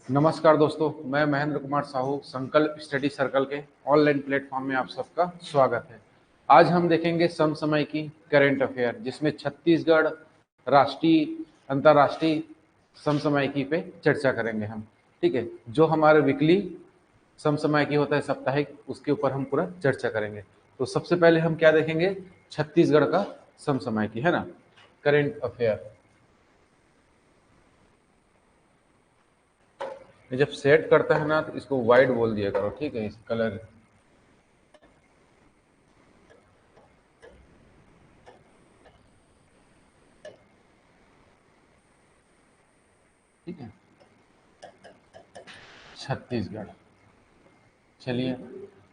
नमस्कार दोस्तों, मैं महेंद्र कुमार साहू संकल्प स्टडी सर्कल के ऑनलाइन प्लेटफॉर्म में आप सबका स्वागत है। आज हम देखेंगे समसमय की करंट अफेयर, जिसमें छत्तीसगढ़, राष्ट्रीय, अंतर्राष्ट्रीय समसमयिकी पे चर्चा करेंगे हम। ठीक है, जो हमारे वीकली समसमयिकी होता है, साप्ताहिक, उसके ऊपर हम पूरा चर्चा करेंगे। तो सबसे पहले हम क्या देखेंगे? छत्तीसगढ़ का समसमयिकी, है ना, करंट अफेयर। जब सेट करता है ना तो इसको वाइड बोल दिया करो, ठीक है, इस कलर। ठीक है, छत्तीसगढ़। चलिए,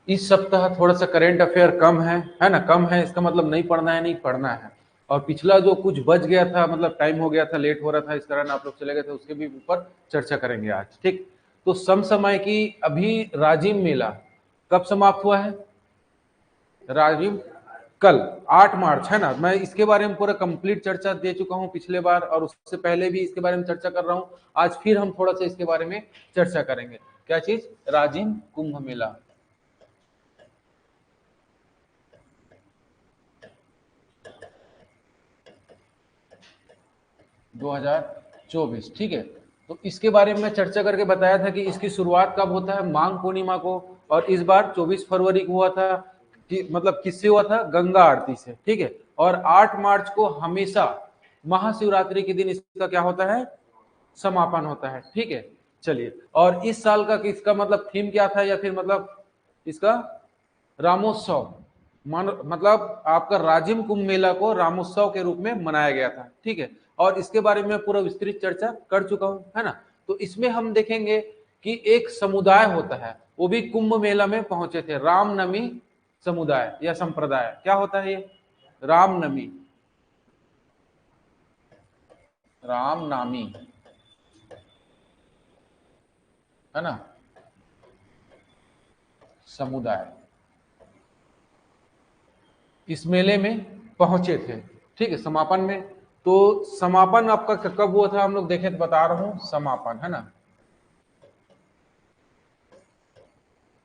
इस सप्ताह थोड़ा सा करंट अफेयर कम है ना। कम है इसका मतलब नहीं पढ़ना है, नहीं पढ़ना है। और पिछला जो कुछ बच गया था, मतलब टाइम हो गया था, लेट हो रहा था, इस कारण आप लोग चले गए थे, उसके भी ऊपर चर्चा करेंगे आज। ठीक, तो समसमय की अभी राजिम मेला कब समाप्त हुआ है? राजिम कल 8 मार्च, है ना। मैं इसके बारे में पूरा कंप्लीट चर्चा दे चुका हूं पिछले बार, और उससे पहले भी इसके बारे में चर्चा कर रहा हूं। आज फिर हम थोड़ा सा इसके बारे में चर्चा करेंगे। क्या चीज? राजिम कुंभ मेला 2024। ठीक है, तो इसके बारे में मैं चर्चा करके बताया था कि इसकी शुरुआत कब होता है? माघ पूर्णिमा को। और इस बार 24 फरवरी को हुआ था कि मतलब किससे हुआ था? गंगा आरती से। ठीक है, और 8 मार्च को हमेशा महाशिवरात्रि के दिन इसका क्या होता है? समापन होता है। ठीक है, चलिए, और इस साल का इसका मतलब थीम क्या था, या फिर मतलब इसका रामोत्सव, मतलब आपका राजिम कुंभ मेला को रामोत्सव के रूप में मनाया गया था। ठीक है, और इसके बारे में पूरा विस्तृत चर्चा कर चुका हूं, है ना। तो इसमें हम देखेंगे कि एक समुदाय होता है, वो भी कुंभ मेला में पहुंचे थे। रामनवमी समुदाय या संप्रदाय, क्या होता है ये? रामनवमी, रामनामी, है ना, समुदाय इस मेले में पहुंचे थे। ठीक है, समापन में। तो समापन आपका कब हुआ था? हम लोग देखे तो बता रहा हूं, समापन, है ना,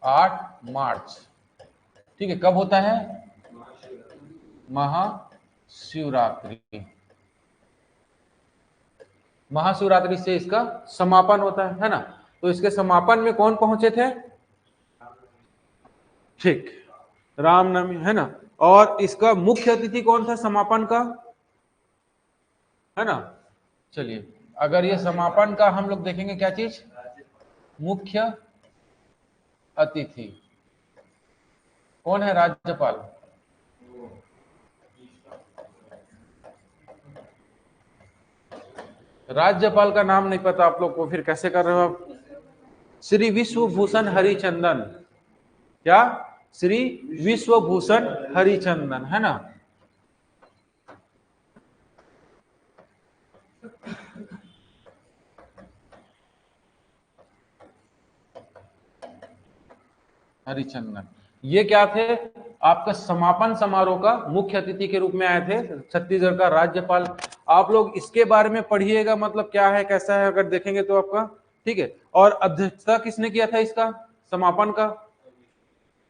8 मार्च। ठीक है, कब होता है? महाशिवरात्रि। महाशिवरात्रि से इसका समापन होता है ना। तो इसके समापन में कौन पहुंचे थे? ठीक, रामनवमी, है ना। और इसका मुख्य अतिथि कौन था समापन का? है ना। चलिए, अगर ये समापन का हम लोग देखेंगे, क्या चीज? मुख्य अतिथि कौन है? राज्यपाल। राज्यपाल का नाम नहीं पता आप लोग को, फिर कैसे कर रहे हो आप? श्री विश्वभूषण हरिचंदन। क्या? श्री विश्वभूषण हरिचंदन, है ना। हरिचंदन, ये क्या थे? आपका समापन समारोह का मुख्य अतिथि के रूप में आए थे, छत्तीसगढ़ का राज्यपाल। आप लोग इसके बारे में पढ़िएगा, मतलब क्या है कैसा है, अगर देखेंगे तो आपका। ठीक है, और अध्यक्षता किसने किया था इसका, समापन का?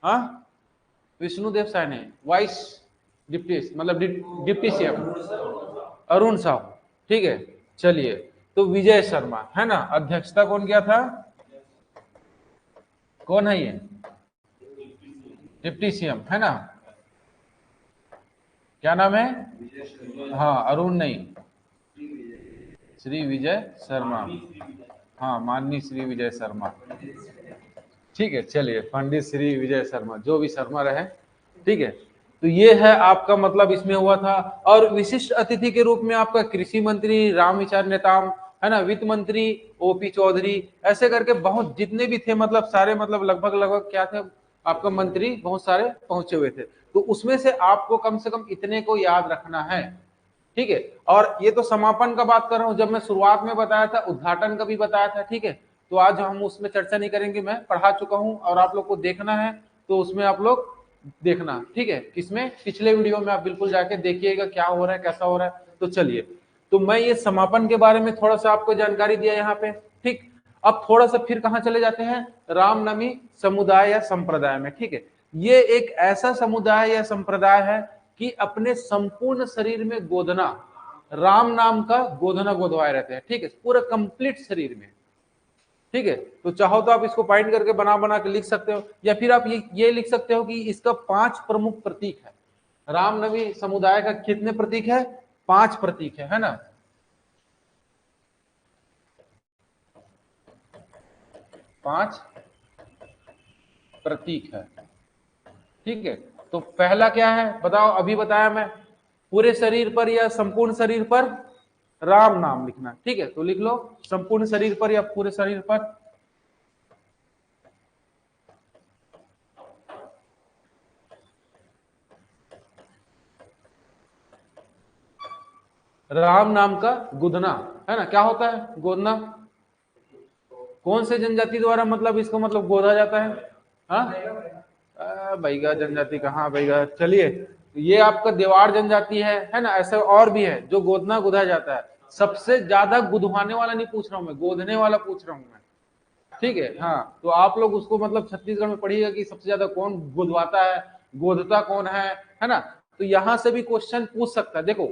हाँ, विष्णुदेव साय ने। वाइस डिप्टी, मतलब डिप्टी सीएम अरुण साहू। ठीक है, चलिए, तो विजय शर्मा, है ना। अध्यक्षता कौन किया था? कौन है ये? डिप्टी सीएम, है ना। क्या नाम है? हाँ, अरुण नहीं, श्री विजय शर्मा। हाँ, माननीय श्री विजय शर्मा। ठीक है, चलिए, पंडित श्री विजय शर्मा, जो भी शर्मा रहे। ठीक है, तो ये है आपका, मतलब इसमें हुआ था। और विशिष्ट अतिथि के रूप में आपका कृषि मंत्री रामविचार नेताम, है ना, वित्त मंत्री ओपी चौधरी, ऐसे करके बहुत जितने भी थे, मतलब सारे, मतलब लगभग लगभग क्या थे आपका, मंत्री बहुत सारे पहुंचे हुए थे। तो उसमें से कम इतने को याद रखना है। ठीक है, और ये तो समापन का बात कर रहा हूं। जब मैं शुरुआत में बताया था, उद्घाटन का भी बताया था। ठीक है, तो आज हम उसमें चर्चा नहीं करेंगे, मैं पढ़ा चुका हूं, और आप लोग को देखना है तो उसमें आप लोग देखना। ठीक है, किसमें? पिछले वीडियो में आप बिल्कुल जाके देखिएगा क्या हो रहा है, कैसा हो रहा है। तो चलिए, तो मैं ये समापन के बारे में थोड़ा सा आपको जानकारी दिया यहाँ पे। ठीक, अब थोड़ा सा फिर कहां चले जाते हैं, रामनवमी समुदाय या संप्रदाय में। ठीक है, ये एक ऐसा समुदाय या संप्रदाय है कि अपने संपूर्ण शरीर में गोदना, राम नाम का गोदना गोदवाए रहते हैं। ठीक है, पूरा कंप्लीट शरीर में। ठीक है, तो चाहो तो आप इसको पॉइंट करके बना के लिख सकते हो, या फिर आप ये लिख सकते हो कि इसका 5 प्रमुख प्रतीक है। रामनवमी समुदाय का कितने प्रतीक है, 5 प्रतीक है ना। पांच प्रतीक है। ठीक है, तो पहला क्या है बताओ, अभी बताया मैं, पूरे शरीर पर या संपूर्ण शरीर पर राम नाम लिखना। ठीक है, तो लिख लो संपूर्ण शरीर पर या पूरे शरीर पर राम नाम का गुदना, है ना। क्या होता है गोदना, कौन से जनजाति द्वारा मतलब इसको मतलब गोदा जाता है, हाँ बैगा जनजाति कहाँ बैगा, चलिए ये आपका देवाड़ जनजाति है ना। ऐसे और भी है जो गोदना गुदा जाता है। सबसे ज्यादा गुदवाने वाला नहीं पूछ रहा हूं मैं, गोदने वाला पूछ रहा हूं मैं। ठीक है, हाँ, तो आप लोग उसको मतलब छत्तीसगढ़ में पढ़िएगा कि सबसे ज्यादा कौन गुदवाता है, गोदता कौन है ना। तो यहां से भी क्वेश्चन पूछ सकता है। देखो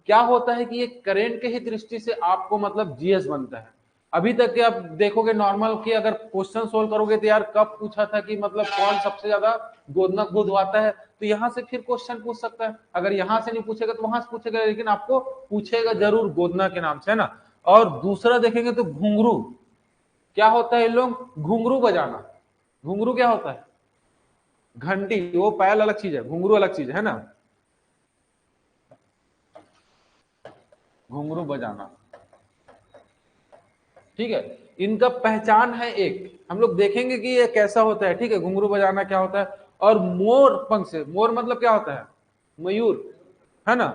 क्या होता है कि ये करेंट के ही दृष्टि से आपको मतलब जीएस बनता है। अभी तक के आप देखोगे नॉर्मल के अगर क्वेश्चन सोल्व करोगे तो यार कब पूछा था कि मतलब कौन सबसे ज्यादा गोदना गुदवाता है, तो यहाँ से फिर क्वेश्चन पूछ सकता है। अगर यहाँ से नहीं पूछेगा तो वहां से पूछेगा, लेकिन आपको पूछेगा जरूर गोदना के नाम से, है ना। और दूसरा देखेंगे तो घुंघरू, क्या होता है इन लोग, घुंघरू बजाना। घुंघरू क्या होता है, घंटी, वो पायल अलग चीज है, घुंघरू अलग चीज है ना। घुंघरू बजाना, ठीक है, इनका पहचान है एक, हम लोग देखेंगे कि ये कैसा होता है। ठीक है, घुंघरू बजाना क्या होता है। और मोर पंख से, मोर मतलब क्या होता है, मयूर, है ना।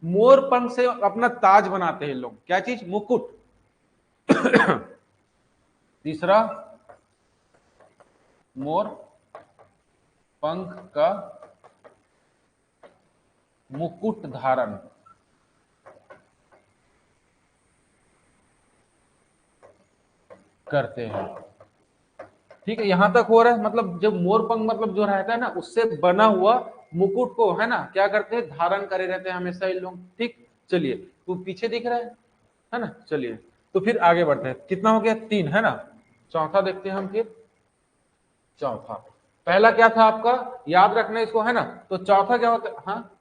मोर पंख से अपना ताज बनाते हैं लोग, क्या चीज, मुकुट। तीसरा मोर पंख का मुकुट धारण करते हैं। ठीक है, यहां तक हो रहा है, मतलब जब मोर पंख मतलब जो रहता है ना उससे बना हुआ मुकुट को, है ना, क्या करते हैं, धारण करे रहते हैं हमेशा ये लोग। ठीक, चलिए तो पीछे दिख रहा है ना। चलिए तो फिर आगे बढ़ते हैं, कितना हो गया, 3, है ना। चौथा देखते हैं हम फिर। चौथा, पहला क्या था आपका, याद रखना इसको, है ना। तो चौथा क्या होता है, हाँ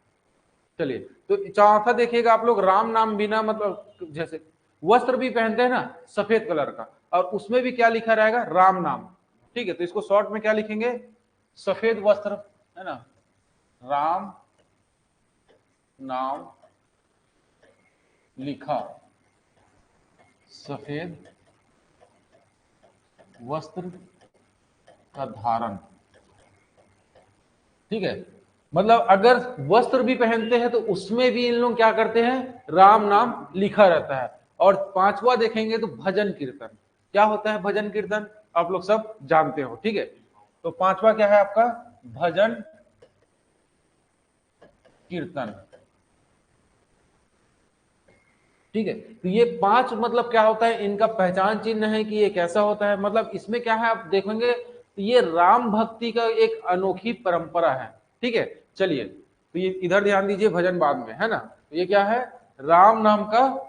चलिए, तो चौथा देखिएगा आप लोग, राम नाम बिना मतलब जैसे वस्त्र भी पहनते हैं ना सफेद कलर का, और उसमें भी क्या लिखा रहेगा, राम नाम। ठीक है, तो इसको शॉर्ट में क्या लिखेंगे, सफेद वस्त्र, है ना, राम नाम लिखा सफेद वस्त्र का धारण। ठीक है, मतलब अगर वस्त्र भी पहनते हैं तो उसमें भी इन लोग क्या करते हैं, राम नाम लिखा रहता है। और पांचवा देखेंगे तो भजन कीर्तन, क्या होता है भजन कीर्तन, आप लोग सब जानते हो। ठीक है, तो पांचवा क्या है आपका, भजन कीर्तन। ठीक है, तो ये 5 मतलब क्या होता है, इनका पहचान चिन्ह है कि ये कैसा होता है। मतलब इसमें क्या है आप देखेंगे तो ये राम भक्ति का एक अनोखी परंपरा है। ठीक है, चलिए तो ये इधर ध्यान दीजिए, भजन बाद में, है ना। तो ये क्या है, राम नाम का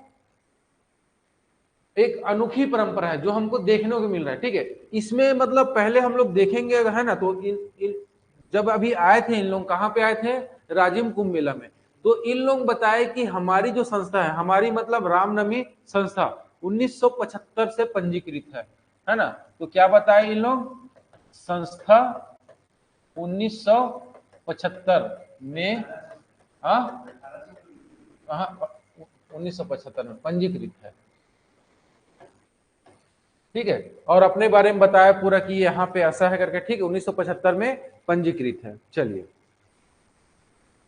एक अनोखी परंपरा है जो हमको देखने को मिल रहा है। ठीक है, इसमें मतलब पहले हम लोग देखेंगे, है ना, तो इन जब अभी आए थे इन लोग, कहाँ पे आए थे, राजिम कुंभ मेला में। तो इन लोग बताए कि हमारी जो संस्था है, हमारी मतलब रामनवमी संस्था 1975 से पंजीकृत है ना। तो क्या बताए इन लोग, संस्था 1975 में, हाँ 1975 में पंजीकृत है। ठीक है, और अपने बारे में बताया पूरा कि यहाँ पे ऐसा है करके। ठीक है, 1975 में पंजीकृत है। चलिए,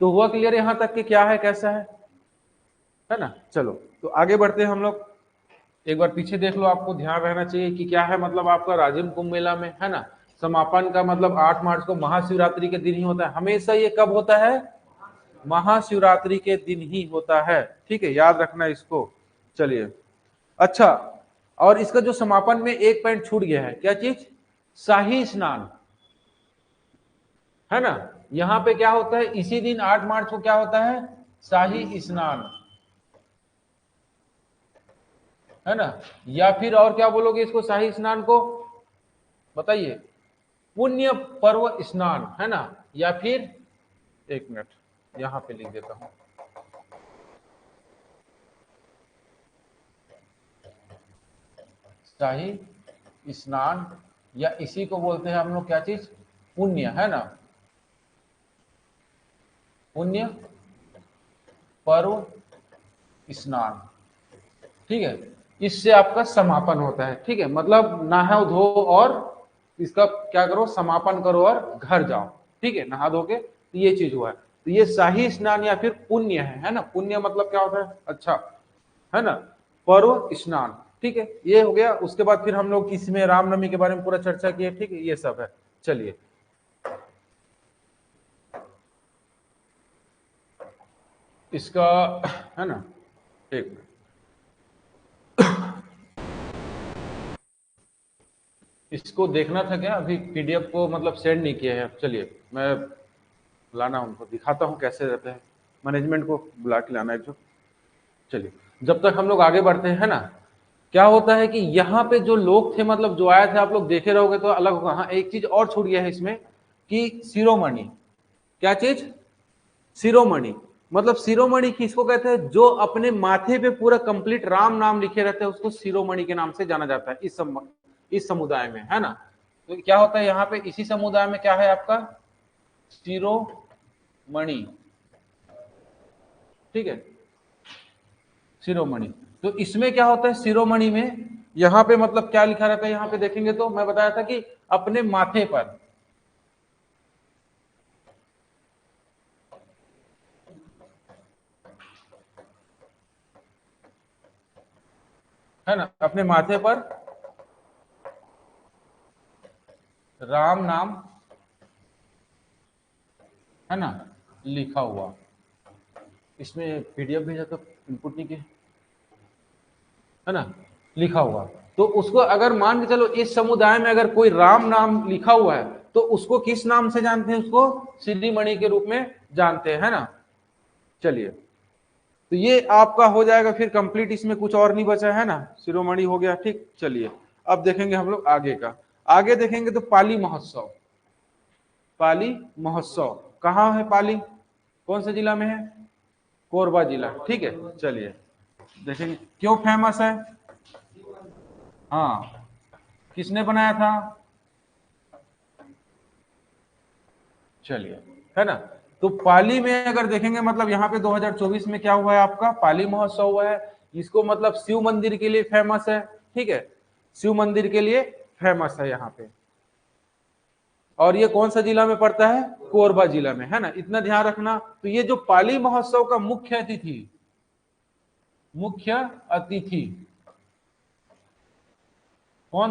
तो हुआ क्लियर यहां तक कि क्या है कैसा है ना। चलो तो आगे बढ़ते हैं हम लोग। एक बार पीछे देख लो, आपको ध्यान रहना चाहिए कि क्या है, मतलब आपका राजिम कुंभ मेला में, है ना, समापन का मतलब 8 मार्च को महाशिवरात्रि के दिन ही होता है। हमेशा ये कब होता है, महाशिवरात्रि के दिन ही होता है। ठीक है, याद रखना इसको। चलिए, अच्छा और इसका जो समापन में एक पॉइंट छूट गया है, क्या चीज? शाही स्नान, है ना। यहां पे क्या होता है, इसी दिन 8 मार्च को क्या होता है? शाही स्नान, है ना। या फिर और क्या बोलोगे इसको, शाही स्नान को बताइए? पुण्य पर्व स्नान, है ना। या फिर एक मिनट यहां पे लिख देता हूं, शाही स्नान, या इसी को बोलते हैं हम लोग क्या चीज? पुण्य, है ना। पुण्य पर्व स्नान, ठीक है। इससे आपका समापन होता है, ठीक है। मतलब नहाओ धो और इसका क्या करो, समापन करो और घर जाओ, ठीक है। नहा धो के, तो ये चीज हुआ है। तो ये शाही स्नान या फिर पुण्य है ना। पुण्य मतलब क्या होता है? अच्छा, है ना। पर्व स्नान, ठीक है, ये हो गया। उसके बाद फिर हम लोग इसमें रामनवमी के बारे में पूरा चर्चा किए, ठीक है, ये सब है। चलिए, इसका, है ना, एक मिनट, इसको देखना था क्या? अभी पीडीएफ को मतलब सेंड नहीं किया है। चलिए, मैं लाना उनको दिखाता हूँ कैसे रहते हैं। मैनेजमेंट को बुला के लाना है जो। चलिए, जब तक हम लोग आगे बढ़ते हैं ना, क्या होता है कि यहाँ पे जो लोग थे, मतलब जो आए थे, आप लोग देखे रहोगे तो अलग होगा। हाँ, एक चीज और छूट गया है इसमें कि शिरोमणि, क्या चीज? शिरोमणि। मतलब शिरोमणि किसको कहते हैं? जो अपने माथे पे पूरा कंप्लीट राम नाम लिखे रहते हैं, उसको शिरोमणि के नाम से जाना जाता है इस समुदाय में, है ना। तो क्या होता है यहाँ पे, इसी समुदाय में क्या है आपका? शिरोमणि, ठीक है, शिरोमणि। तो इसमें क्या होता है शिरोमणि में, यहाँ पे मतलब क्या लिखा रहता है? यहाँ पे देखेंगे तो मैं बताया था कि अपने माथे पर, है ना, अपने माथे पर राम नाम, है ना, लिखा हुआ। इसमें पीडीएफ भेजा तो इनपुट नहीं किया, है ना, लिखा हुआ। तो उसको अगर मान के चलो, इस समुदाय में अगर कोई राम नाम लिखा हुआ है, तो उसको किस नाम से जानते हैं? उसको शिरोमणि के रूप में जानते हैं, है ना। चलिए, तो ये आपका हो जाएगा फिर कंप्लीट। इसमें कुछ और नहीं बचा, है ना। शिरोमणि हो गया, ठीक। चलिए, अब देखेंगे हम लोग आगे का। आगे देखेंगे तो पाली महोत्सव। पाली महोत्सव कहाँ है? पाली कौन से जिला में है? कोरबा जिला, ठीक है। चलिए, देखेंगे क्यों फेमस है। हाँ, किसने बनाया था? चलिए, है ना। तो पाली में अगर देखेंगे, मतलब यहाँ पे 2024 में क्या हुआ है आपका? पाली महोत्सव हुआ है। इसको मतलब शिव मंदिर के लिए फेमस है, ठीक है। शिव मंदिर के लिए फेमस है यहाँ पे। और ये कौन सा जिला में पड़ता है? कोरबा जिला में, है ना। इतना ध्यान रखना। तो ये जो पाली महोत्सव का मुख्य अतिथि कौन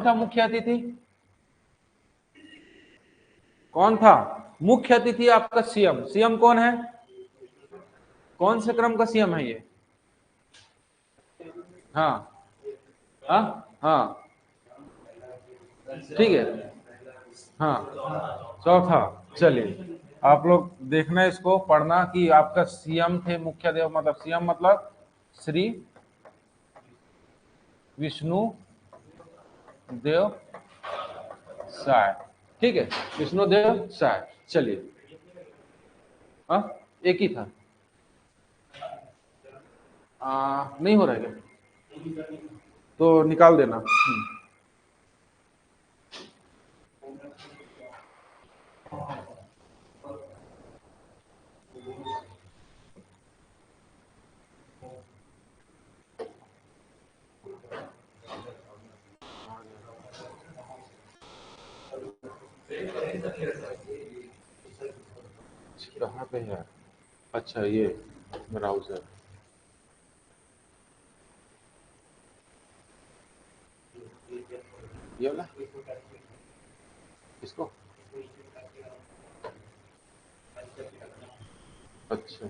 था? मुख्य अतिथि कौन था? मुख्य अतिथि आपका सीएम। सीएम कौन है? कौन से क्रम का सीएम है ये? हाँ, हाँ, हाँ, ठीक है, हाँ, चौथा। चलिए, आप लोग देखना, इसको पढ़ना कि आपका सीएम थे मुख्य देव, मतलब सीएम मतलब श्री विष्णु देव साय, ठीक है, विष्णु देव साय। चलिए, हाँ, एक ही था। नहीं हो रहा है क्या? तो निकाल देना। कहाँ पे है? अच्छा, ये ब्राउजर, ये वाला, इसको, अच्छा,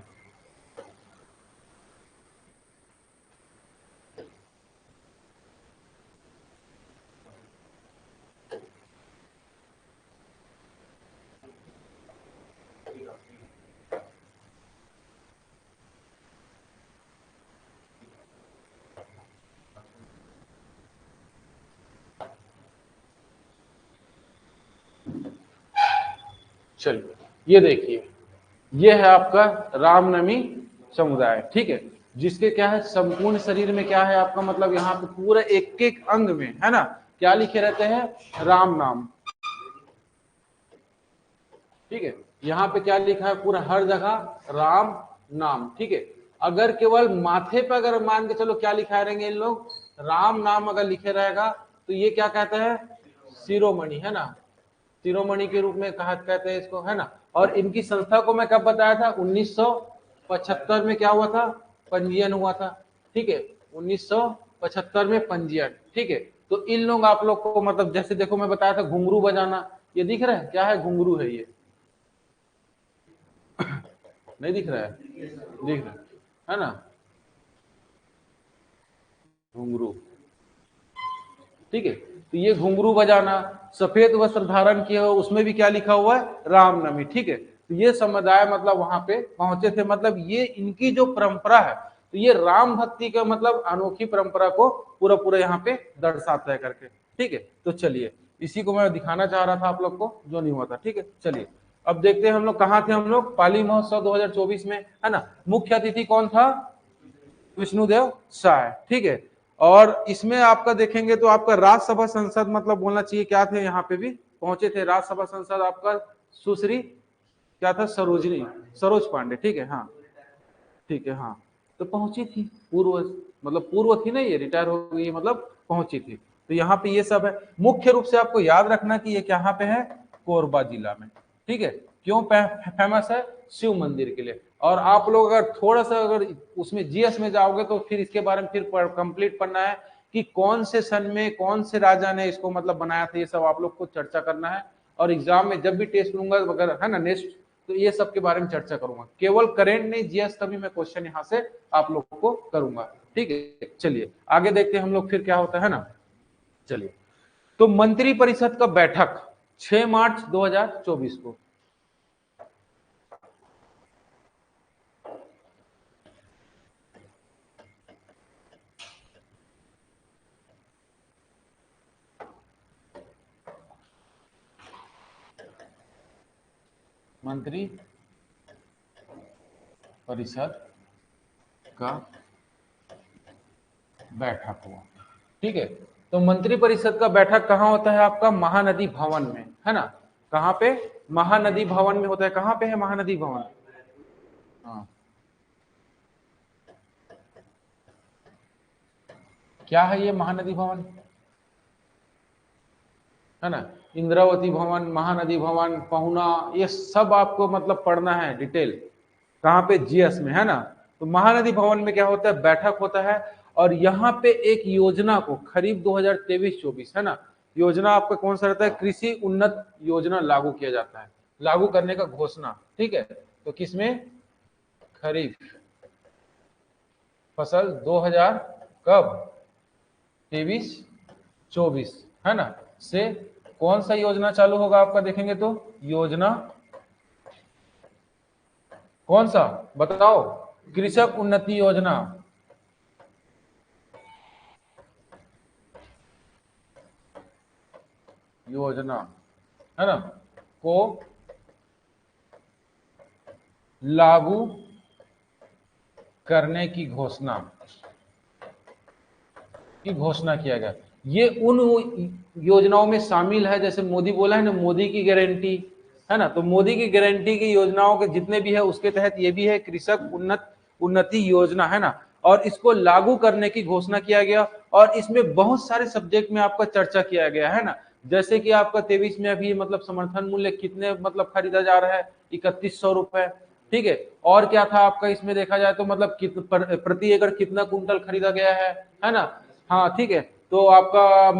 चलिए ये देखिए, ये है आपका रामनवमी समुदाय, ठीक है, जिसके क्या है संपूर्ण शरीर में क्या है आपका मतलब यहाँ पे पूरा एक एक अंग में है ना क्या लिखे रहते हैं, राम नाम, ठीक है। यहाँ पे क्या लिखा है पूरा हर जगह राम नाम, ठीक है। अगर केवल माथे पे अगर मान के चलो क्या लिखा रहेंगे इन लोग, राम नाम अगर लिखे रहेगा तो ये क्या कहते हैं, शिरोमणि, है ना, शिरोमणि के रूप में कहा कहते हैं इसको, है ना। और इनकी संस्था को मैं कब बताया था, 1975 में क्या हुआ था, पंजीयन हुआ था, ठीक है, 1975 में पंजीयन, ठीक है। तो इन लोग आप लोग को मतलब जैसे देखो मैं बताया था घुंघरू बजाना, ये दिख रहा है क्या है, घुंघरू है ये, नहीं दिख रहा है, दिख रहा है ना, घुंघरू, ठीक है। तो ये घुंघरू बजाना, सफेद वस्त्र धारण किए हो, उसमें भी क्या लिखा हुआ है, रामनवमी, ठीक है। तो ये समुदाय मतलब वहां पे पहुंचे थे, मतलब ये इनकी जो परंपरा है, तो ये राम भक्ति का मतलब अनोखी परंपरा को पूरा पूरा यहाँ पे दर्शाता है करके, ठीक है। तो चलिए इसी को मैं दिखाना चाह रहा था आप लोग को, जो नहीं हुआ था, ठीक है। चलिए अब देखते हैं हम लोग कहाँ थे, हम लोग पाली महोत्सव 2024 में, है ना। मुख्य अतिथि कौन था, विष्णुदेव साय, ठीक है। और इसमें आपका देखेंगे तो आपका राज्यसभा संसद मतलब बोलना चाहिए क्या थे, यहाँ पे भी पहुंचे थे राज्यसभा संसद आपका सुश्री क्या था, सरोजनी, सरोज पांडे, ठीक है, हाँ ठीक है, हाँ तो पहुंची थी, पूर्व मतलब पूर्व थी ना, ये रिटायर हो गई मतलब पहुंची थी। तो यहाँ पे ये सब है, मुख्य रूप से आपको याद रखना कि ये कहाँ पे है, कोरबा जिला में, ठीक है। क्यों फेमस है, शिव मंदिर के लिए। और आप लोग अगर थोड़ा सा अगर उसमें जीएस में जाओगे तो फिर इसके बारे में फिर कंप्लीट पढ़ना है कि कौन से सन में कौन से राजा ने इसको मतलब बनाया था, ये सब आप लोग को चर्चा करना है। और एग्जाम में जब भी टेस्ट लूंगा अगर है ना नेक्स्ट, तो ये सब के बारे में चर्चा करूंगा, केवल करेंट नहीं जीएस का भी मैं क्वेश्चन यहाँ से आप लोग को करूंगा, ठीक है। चलिए आगे देखते हैं हम लोग फिर क्या होता है ना। चलिए तो मंत्री परिषद का बैठक 6 मार्च 2024 को, मंत्री परिषद का बैठक हुआ, ठीक है। तो मंत्री परिषद का बैठक कहाँ होता है आपका, महानदी भवन में, है ना। कहाँ पे, महानदी भवन में होता है। कहाँ पे है महानदी भवन, हाँ क्या है ये महानदी भवन, है ना। इंद्रावती भवन, महानदी भवन, पहुना, ये सब आपको मतलब पढ़ना है डिटेल, कहाँ पे, जीएस में, है ना। तो महानदी भवन में क्या होता है, बैठक होता है। और यहाँ पे एक योजना को खरीफ 2023-24, है ना, योजना आपका कौन सा रहता है, कृषि उन्नत योजना लागू किया जाता है, लागू करने का घोषणा, ठीक है। तो किसमें, खरीफ फसल 2000 कब, 23-24, है ना, से कौन सा योजना चालू होगा आपका, देखेंगे तो योजना कौन सा बताओ, कृषक उन्नति योजना, योजना, है ना, को लागू करने की घोषणा किया गया। ये उन योजनाओं में शामिल है, जैसे मोदी बोला है ना, मोदी की गारंटी, है ना। तो मोदी की गारंटी की योजनाओं के जितने भी है उसके तहत ये भी है कृषक उन्नति योजना, है ना। और इसको लागू करने की घोषणा किया गया। और इसमें बहुत सारे सब्जेक्ट में आपका चर्चा किया गया, है ना। जैसे कि आपका 23 में अभी मतलब समर्थन मूल्य कितने मतलब खरीदा जा रहा है, 3100 रुपए, ठीक है। और क्या था आपका इसमें देखा जाए तो मतलब प्रति एकड़ कितना कुंटल खरीदा गया है ना। हाँ ठीक है। तो आपका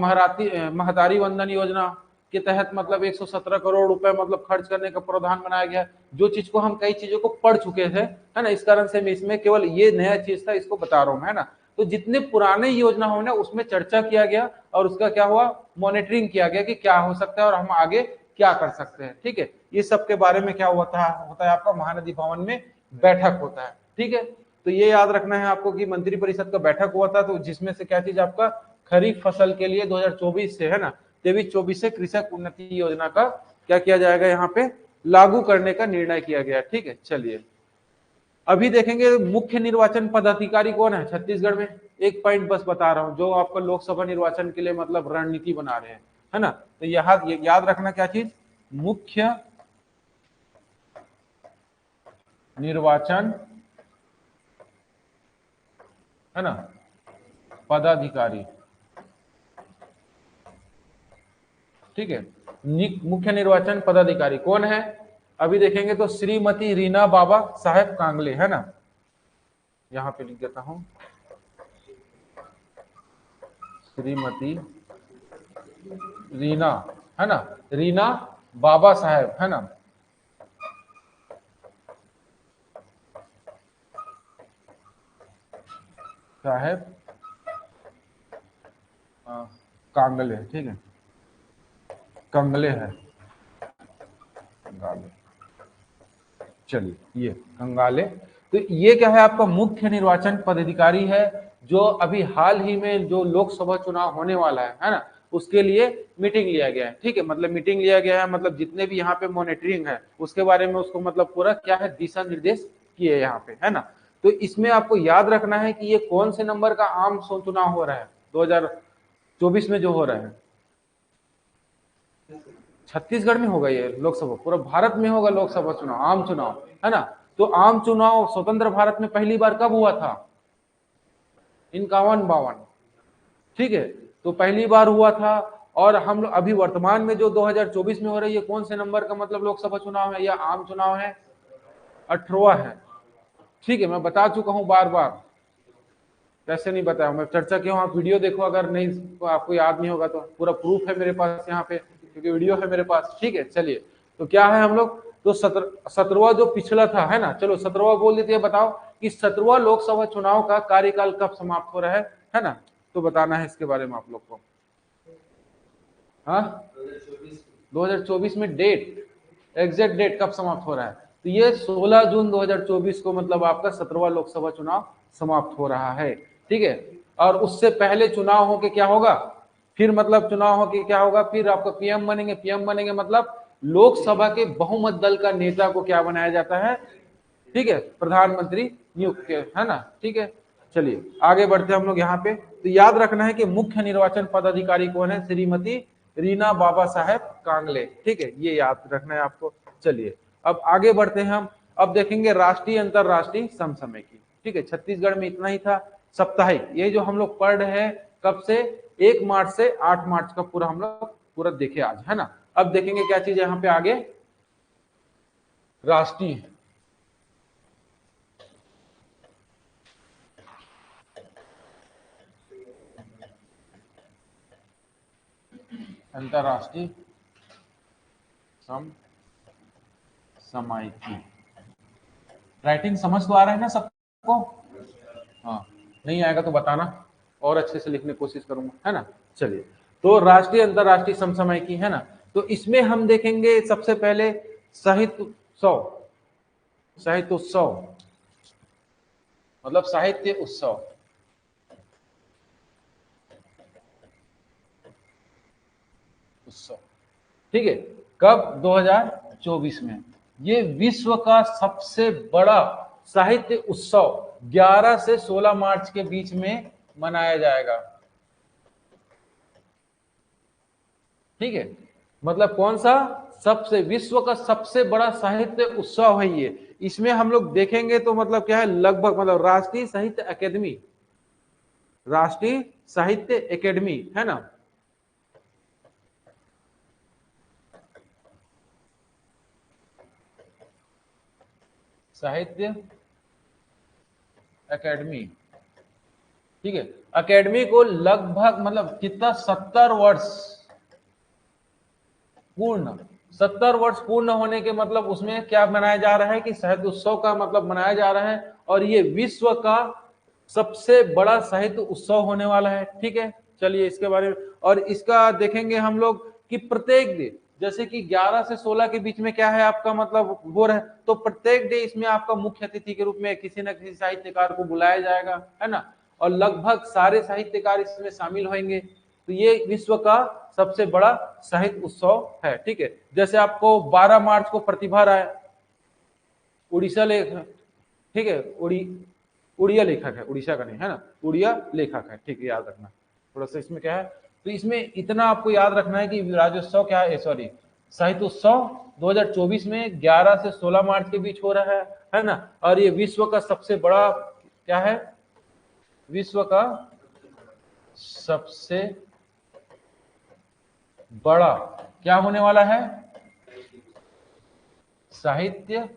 महतारी वंदन योजना के तहत मतलब 117 करोड़ रुपए मतलब खर्च करने का प्रावधान बनाया गया, जो चीज को हम कई चीजों को पढ़ चुके थे, है ना। इस कारण से मैं इसमें केवल ये नया चीज था, इसको बता रहा हूँ, है ना। तो जितने पुराने योजना हो ना उसमें चर्चा किया गया और उसका क्या हुआ, मॉनिटरिंग किया गया कि क्या हो सकता है और हम आगे क्या कर सकते हैं, ठीक है। ये सब के बारे में क्या होता है आपका महानदी भवन में बैठक होता है, ठीक है। तो ये याद रखना है आपको कि मंत्री परिषद का बैठक हुआ था, तो जिसमें से क्या चीज आपका खरीफ फसल के लिए 2024 से, है ना, 23-24 से कृषक उन्नति योजना का क्या किया जाएगा यहाँ पे लागू करने का निर्णय किया गया। ठीक है, चलिए अभी देखेंगे मुख्य निर्वाचन पदाधिकारी कौन है छत्तीसगढ़ में। एक पॉइंट बस बता रहा हूं जो आपका लोकसभा निर्वाचन के लिए मतलब रणनीति बना रहे हैं, है ना। तो याद रखना क्या चीज, मुख्य निर्वाचन, है ना, पदाधिकारी। ठीक है, मुख्य निर्वाचन पदाधिकारी कौन है अभी देखेंगे तो श्रीमती रीना बाबा साहेब कांगले, है ना। यहां पे लिख देता हूं, श्रीमती रीना, है ना, रीना बाबा साहेब, है ना, साहेब कांगले। ठीक है, कंगले है, कंगाले, चलिए ये कंगाले। तो ये क्या है, आपका मुख्य निर्वाचन पदाधिकारी है जो अभी हाल ही में जो लोकसभा चुनाव होने वाला है ना, उसके लिए मीटिंग लिया गया है। ठीक है, मतलब मीटिंग लिया गया है, मतलब जितने भी यहाँ पे मॉनिटरिंग है उसके बारे में उसको मतलब पूरा क्या है दिशा निर्देश किए यहाँ पे, है ना। तो इसमें आपको याद रखना है कि ये कौन से नंबर का आम चुनाव हो रहा है 2024 में जो हो रहा है। छत्तीसगढ़ में होगा ये लोकसभा, पूरा भारत में होगा लोकसभा चुनाव, आम चुनाव, है ना। तो आम चुनाव स्वतंत्र भारत में पहली बार कब हुआ था, 51-52। ठीक है, तो पहली बार हुआ था। और हम लोग अभी वर्तमान में जो 2024 में हो रही है कौन से नंबर का मतलब लोकसभा चुनाव है या आम चुनाव है, 18वां है। ठीक है, मैं बता चुका हूं बार बार, कैसे नहीं बताया मैं, चर्चा क्यों, आप वीडियो देखो, अगर नहीं तो आपको याद नहीं होगा तो पूरा प्रूफ है मेरे पास यहाँ पे, क्योंकि वीडियो है मेरे पास। ठीक है, चलिए तो क्या है हम लोग तो 17वां जो पिछला था, है ना, चलो 17वां बोल देते हैं। बताओ कि 17वां लोकसभा चुनाव का कार्यकाल कब समाप्त हो रहा है ना, तो बताना है इसके बारे में आप लोग को। हाँ, 2024 में डेट, एग्जैक्ट डेट कब समाप्त हो रहा है, तो ये 16 जून 2024 को मतलब आपका 17वां लोकसभा चुनाव समाप्त हो रहा है। ठीक है, और उससे पहले चुनाव हो के क्या होगा, फिर मतलब चुनाव हो के क्या होगा, फिर आपका पीएम बनेंगे। पीएम बनेंगे मतलब लोकसभा के बहुमत दल का नेता को क्या बनाया जाता है, ठीक है, प्रधानमंत्री नियुक्त, है ना। ठीक है, चलिए आगे बढ़ते हैं हम लोग यहाँ पे। तो याद रखना है कि मुख्य निर्वाचन पदाधिकारी कौन है, श्रीमती रीना बाबा साहेब कांगले। ठीक है, ये याद रखना है आपको। चलिए अब आगे बढ़ते हैं हम, अब देखेंगे राष्ट्रीय अंतरराष्ट्रीय समसामयिकी। ठीक है, छत्तीसगढ़ में इतना ही था। साप्ताहिक, ये जो हम लोग पढ़ रहे हैं कब से, 1 मार्च से 8 मार्च का पूरा हम लोग पूरा देखे आज, है ना। अब देखेंगे क्या चीज है यहाँ पे आगे, राष्ट्रीय अंतरराष्ट्रीय समसामयिकी। राइटिंग समझ तो आ रहा है ना सबको, हाँ, नहीं आएगा तो बताना, और अच्छे से लिखने की कोशिश करूंगा, है ना। चलिए, तो राष्ट्रीय अंतरराष्ट्रीय समसामयिकी, है ना। तो इसमें हम देखेंगे सबसे पहले साहित्य उत्सव, साहित्य उत्सव मतलब साहित्य उत्सव, उत्सव। ठीक है, कब, 2024 में। ये विश्व का सबसे बड़ा साहित्य उत्सव 11 से 16 मार्च के बीच में मनाया जाएगा। ठीक है, मतलब कौन सा, सबसे विश्व का सबसे बड़ा साहित्य उत्सव है ये। इसमें हम लोग देखेंगे तो मतलब क्या है, लगभग मतलब राष्ट्रीय साहित्य अकेदमी, राष्ट्रीय साहित्य अकेदमी, है ना, साहित्य अकेडमी। ठीक है, अकेडमी को लगभग मतलब कितना, 70 वर्ष पूर्ण, 70 वर्ष पूर्ण होने के मतलब उसमें क्या मनाया जा रहा है कि साहित्य उत्सव का मतलब मनाया जा रहा है, और ये विश्व का सबसे बड़ा साहित्य उत्सव होने वाला है। ठीक है, चलिए इसके बारे में, और इसका देखेंगे हम लोग कि प्रत्येक दिन, जैसे कि 11 से 16 के बीच में क्या है आपका मतलब वो रहे, तो प्रत्येक डे इसमें आपका मुख्य अतिथि के रूप में किसी न किसी साहित्यकार को बुलाया जाएगा, है ना। और लगभग सारे साहित्यकार इसमें शामिल होंगे। तो ये विश्व का सबसे बड़ा साहित्य उत्सव है। ठीक है, जैसे आपको 12 मार्च को प्रतिभा राय, उड़ीसा लेखक, ठीक है, उड़िया लेखक है, उड़ीसा का नहीं है ना, उड़िया लेखक है। ठीक है, याद रखना थोड़ा सा इसमें क्या है। तो इसमें इतना आपको याद रखना है कि राज्योत्सव क्या है, सॉरी साहित्य उत्सव 2024 में 11 से 16 मार्च के बीच हो रहा है ना। और ये विश्व का सबसे बड़ा क्या है, विश्व का सबसे बड़ा क्या होने वाला है, साहित्य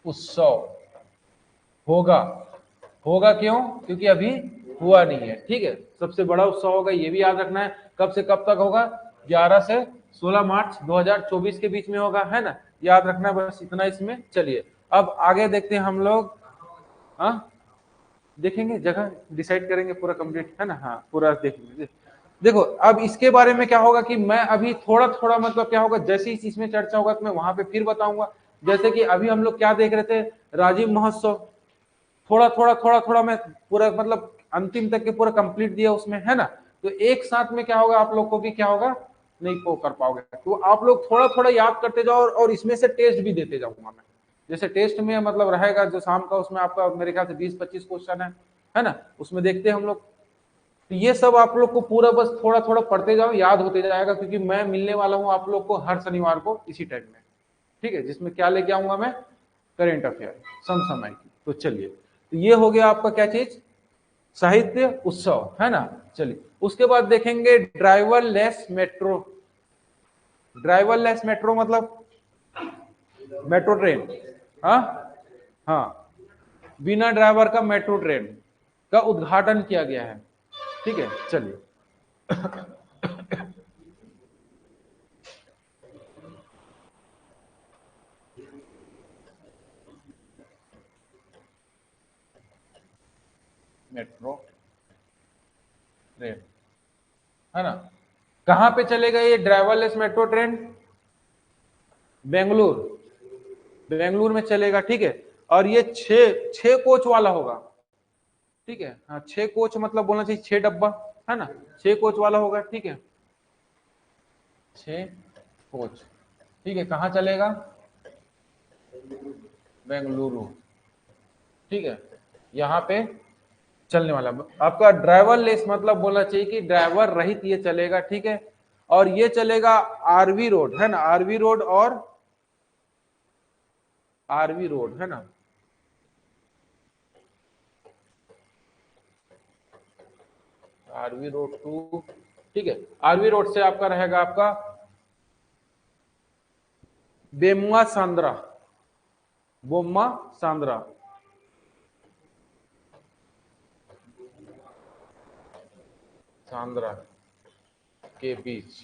उत्सव होगा। होगा क्यों, क्योंकि अभी हुआ नहीं है। ठीक है, सबसे बड़ा उत्सव होगा, ये भी याद रखना है। कब से कब तक होगा, 11 से 16 मार्च 2024 के बीच में होगा, है ना, याद रखना है, बस इतना इसमें। चलिए अब आगे देखते हैं हम लोग। हाँ, देखेंगे, जगह डिसाइड करेंगे, पूरा कंप्लीट है ना, हाँ पूरा देखेंगे। देखो अब इसके बारे में क्या होगा कि मैं अभी थोड़ा थोड़ा मतलब क्या होगा, जैसे ही इसमें चर्चा होगा तो मैं वहां पे फिर बताऊंगा। जैसे कि अभी हम लोग क्या देख रहे थे, राजीव महोत्सव, थोड़ा थोड़ा थोड़ा थोड़ा मैं पूरा मतलब अंतिम तक के पूरा कंप्लीट दिया उसमें, है ना। तो एक साथ में क्या होगा, आप लोग को भी क्या होगा, नहीं को कर पाओगे, तो आप लोग थोड़ा थोड़ा याद करते जाओ, और इसमें से टेस्ट भी देते जाऊंगा मैं। जैसे टेस्ट में मतलब रहेगा जो शाम का, उसमें आपका मेरे ख्याल से 20-25 क्वेश्चन है ना, उसमें देखते हैं हम लोग। तो ये सब आप लोग को पूरा बस थोड़ा थोड़ा पढ़ते जाओ, याद होते जाएगा, क्योंकि मैं मिलने वाला हूँ आप लोग को हर शनिवार को इसी टाइम में। ठीक है, जिसमें क्या लेके आऊंगा मैं, करेंट अफेयर समसामयिक की। तो चलिए, तो ये हो गया आपका क्या चीज, साहित्य उत्सव, है ना। चलिए उसके बाद देखेंगे ड्राइवरलेस मेट्रो। ड्राइवरलेस मेट्रो मतलब मेट्रो ट्रेन, हाँ हाँ, बिना ड्राइवर का मेट्रो ट्रेन का उद्घाटन किया गया है। ठीक है, चलिए मेट्रो ट्रेन, है ना, कहां पे चलेगा ये driverless metro train, Bengaluru, Bengaluru में चलेगा। ठीक है, और ये छह कोच वाला होगा। ठीक है, हाँ 6 कोच मतलब बोलना चाहिए 6 डब्बा, है ना, 6 कोच वाला होगा। ठीक है, 6 कोच। ठीक है, कहाँ चलेगा, बेंगलुरु। ठीक है, यहाँ पे चलने वाला आपका ड्राइवर लेस मतलब बोलना चाहिए कि ड्राइवर रहित ये चलेगा। ठीक है, और ये चलेगा आरवी रोड, है ना, आरवी रोड, और आरवी रोड, है ना, आरवी रोड टू। ठीक है, आरवी रोड से आपका रहेगा आपका बेमुआ सांद्रा, बोम्मा सांद्रा, सांद्रा के बीच।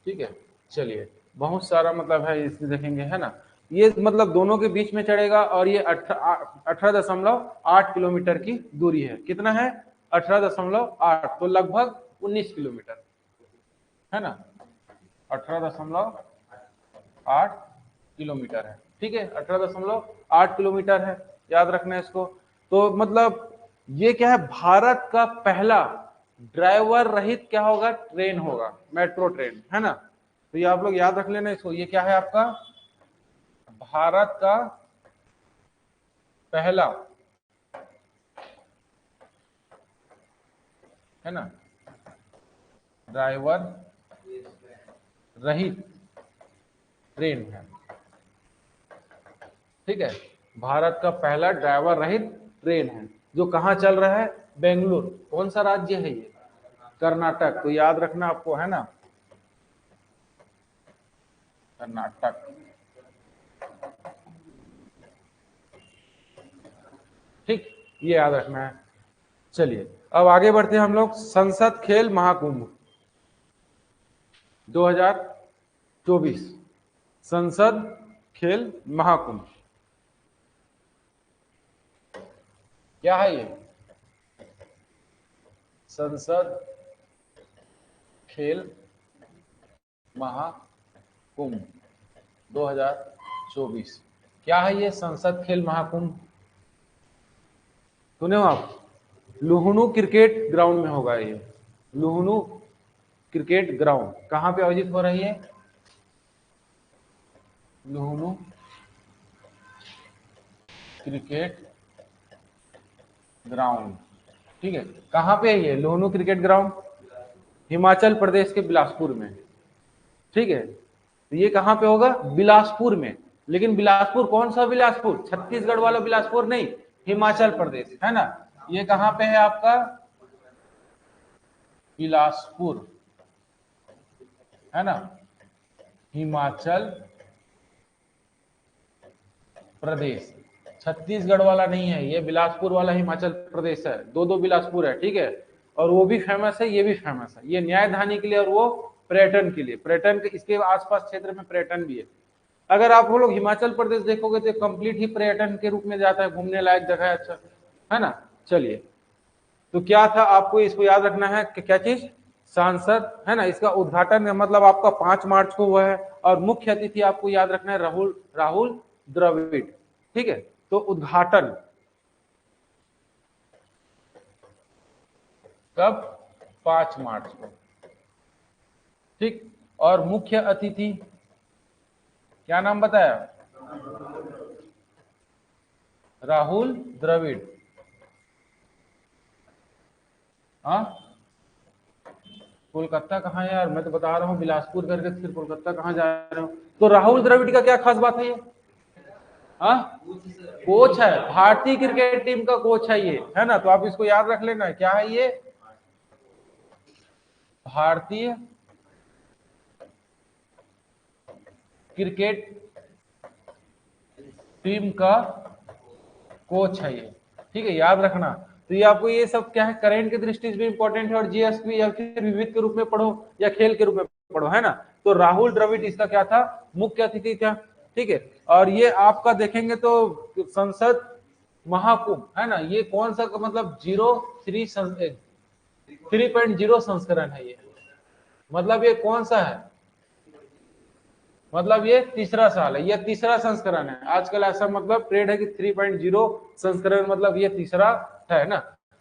ठीक है, चलिए बहुत सारा मतलब है इसमें देखेंगे, है ना। ये मतलब दोनों के बीच में चढ़ेगा, और ये 18.8 किलोमीटर की दूरी है। कितना है, 18.8, तो लगभग 19 किलोमीटर, है ना, 18.8 किलोमीटर है। ठीक है, 18.8 किलोमीटर है, याद रखना है इसको। तो मतलब ये क्या है, भारत का पहला ड्राइवर रहित क्या होगा, ट्रेन होगा, मेट्रो ट्रेन, है ना। तो ये आप लोग याद रख लेना इसको, ये क्या है आपका, भारत का पहला, है ना, ड्राइवर रहित ट्रेन है। ठीक है, भारत का पहला ड्राइवर रहित ट्रेन है, जो कहाँ चल रहा है, बेंगलुरु। कौन सा राज्य है ये, कर्नाटक। तो याद रखना आपको, है ना, कर्नाटक। ठीक, ये याद रखना है। चलिए अब आगे बढ़ते हैं हम लोग, संसद खेल महाकुंभ 2024, संसद खेल महाकुंभ क्या है ये, संसद खेल महाकुंभ 2024 क्या है ये, संसद खेल महाकुंभ, सुने हो आप, लुहणु क्रिकेट ग्राउंड में होगा ये। लुहणु क्रिकेट ग्राउंड कहां पे आयोजित हो रही है? लुहणु क्रिकेट ग्राउंड, ठीक है। कहां पे है ये लुहणु क्रिकेट ग्राउंड? हिमाचल प्रदेश के बिलासपुर में, ठीक है। तो ये कहां पे होगा? बिलासपुर में। लेकिन बिलासपुर कौन सा बिलासपुर? छत्तीसगढ़ वाला बिलासपुर नहीं, हिमाचल प्रदेश, है ना। ये कहां पे है आपका? बिलासपुर, है ना, हिमाचल प्रदेश। छत्तीसगढ़ वाला नहीं है, ये बिलासपुर वाला हिमाचल प्रदेश है। दो दो बिलासपुर है, ठीक है। और वो भी फेमस है, ये भी फेमस है। ये न्यायधानी के लिए और वो पर्यटन के लिए। पर्यटन के इसके आसपास क्षेत्र में पर्यटन भी है। अगर आप लोग हिमाचल प्रदेश देखोगे तो कंप्लीट ही पर्यटन के रूप में जाता है, घूमने लायक जगह है, अच्छा है ना। चलिए, तो क्या था, आपको इसको याद रखना है कि क्या चीज? सांसद, है ना। इसका उद्घाटन मतलब आपका 5 मार्च को हुआ है। और मुख्य अतिथि आपको याद रखना है राहुल द्रविड़, ठीक है। तो उद्घाटन कब? 5 मार्च को, ठीक। और मुख्य अतिथि क्या नाम बताया? राहुल द्रविड़। हाँ, कोलकाता कहाँ है यार? मैं तो बता रहा हूँ बिलासपुर करके, फिर कोलकाता कहाँ जा रहे हो? तो राहुल द्रविड़ का क्या खास बात है ये? हाँ, कोच है, भारतीय क्रिकेट टीम का कोच है ये, है ना। तो आप इसको याद रख लेना, क्या है ये? भारतीय क्रिकेट टीम का कोच है ये, ठीक है, याद रखना। तो ये आपको ये सब क्या है, करेंट की दृष्टि से भी इंपॉर्टेंट है, और जीएस या फिर विविध के रूप में पढ़ो या खेल के रूप में पढ़ो, है ना। तो राहुल द्रविड़ इसका क्या था? मुख्य अतिथि था, ठीक है। और ये आपका देखेंगे तो संसद महाकुंभ, है ना। ये कौन सा मतलब 3.0 संस्करण है ये। मतलब ये कौन सा है? मतलब ये तीसरा साल है, ये तीसरा संस्करण है। आजकल ऐसा मतलब ट्रेंड है कि 3.0 संस्करण मतलब ये तीसरा है ना।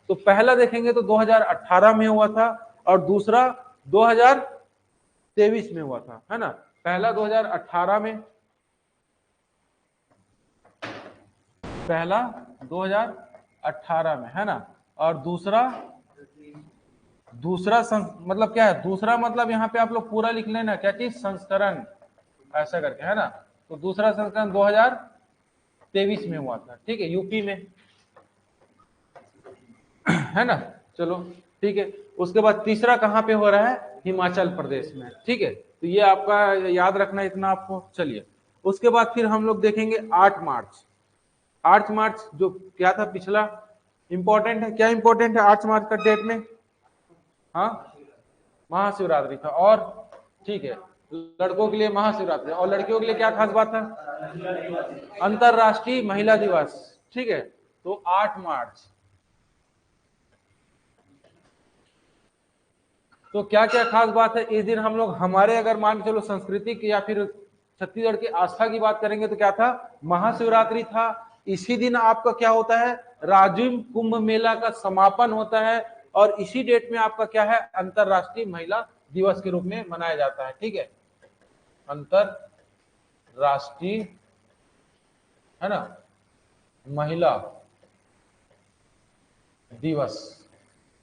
तो पहला देखेंगे तो 2018 में हुआ था, और दूसरा 2023 में हुआ था, है ना। पहला 2018 में, पहला 2018 में, है ना। और दूसरा मतलब क्या है? दूसरा मतलब यहाँ पे आप लोग पूरा लिख लेना, क्या चीज? संस्करण, ऐसा करके, है ना। तो दूसरा संस्करण 2023 में हुआ था, ठीक है, यूपी में, है ना। चलो, ठीक है। उसके बाद तीसरा कहाँ पे हो रहा है? हिमाचल प्रदेश में, ठीक है। तो ये आपका याद रखना इतना आपको। चलिए, उसके बाद फिर हम लोग देखेंगे 8 मार्च। 8 मार्च जो क्या था पिछला, इंपॉर्टेंट है, क्या इंपॉर्टेंट है 8 मार्च का डेट में? हाँ, महाशिवरात्रि था। और ठीक है, लड़कों के लिए महाशिवरात्रि, और लड़कियों के लिए क्या खास बात है? अंतरराष्ट्रीय महिला दिवस, ठीक है। तो 8 मार्च, तो क्या क्या खास बात है इस दिन? हम लोग हमारे अगर मान के चलो संस्कृति की या फिर छत्तीसगढ़ की आस्था की बात करेंगे तो क्या था? महाशिवरात्रि था। इसी दिन आपका क्या होता है? राजिम कुंभ मेला का समापन होता है। और इसी डेट में आपका क्या है? अंतरराष्ट्रीय महिला दिवस के रूप में मनाया जाता है, ठीक है। अंतरराष्ट्रीय, है ना, महिला दिवस,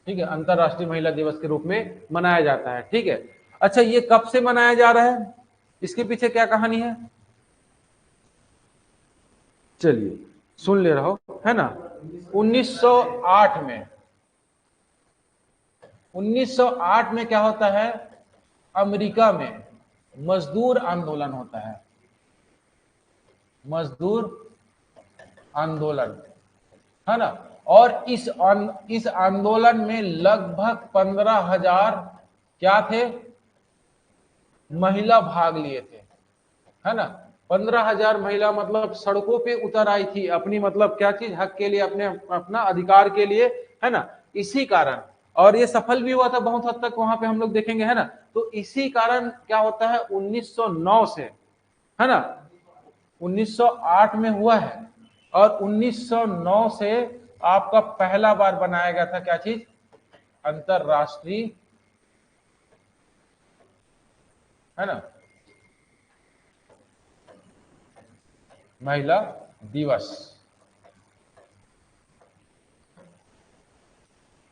ठीक है, अंतरराष्ट्रीय महिला दिवस के रूप में मनाया जाता है, ठीक है। अच्छा, ये कब से मनाया जा रहा है? इसके पीछे क्या कहानी है? चलिए, सुन ले रहा हो, है ना। 1908 में, 1908 में क्या होता है? अमेरिका में मजदूर आंदोलन होता है। मजदूर आंदोलन, है ना। और इस आंदोलन में लगभग 15,000 क्या थे? महिला भाग लिए थे, है ना। 15,000 महिला मतलब सड़कों पे उतर आई थी अपनी मतलब क्या चीज? हक के लिए, अपने अपना अधिकार के लिए, है ना। इसी कारण, और ये सफल भी हुआ था बहुत हद तक, वहां पे हम लोग देखेंगे, है ना। तो इसी कारण क्या होता है 1909 से, है ना, 1908 में हुआ है, और 1909 से आपका पहला बार बनाया गया था क्या चीज, अंतरराष्ट्रीय, है ना, महिला दिवस।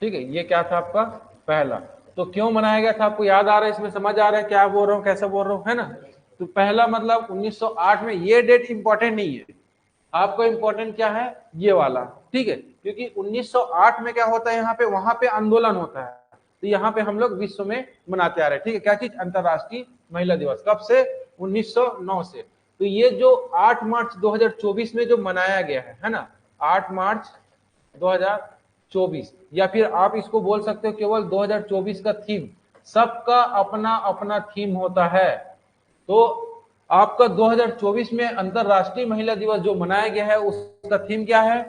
ठीक है, ये क्या था आपका पहला। तो क्यों मनाया गया था, आपको याद आ रहा है, इसमें समझ आ रहा है क्या बोल रहा हूँ, कैसे बोल रहा हूँ, है ना। तो पहला मतलब 1908 में, ये डेट इंपॉर्टेंट नहीं है, आपको इंपॉर्टेंट क्या है ये वाला, ठीक है, क्योंकि 1908 में क्या होता है यहाँ पे, वहां पे आंदोलन होता है, तो यहाँ पे हम लोग विश्व में मनाते आ रहे हैं, ठीक है। क्या चीज, अंतरराष्ट्रीय महिला दिवस, कब से, 1909 से। तो ये जो 8 मार्च 2024 में जो मनाया गया है ना, 8 मार्च 2024, या फिर आप इसको बोल सकते हो केवल 2024 का थीम, सबका अपना अपना थीम होता है। तो आपका 2024 में अंतरराष्ट्रीय महिला दिवस जो मनाया गया है, उसका थीम क्या है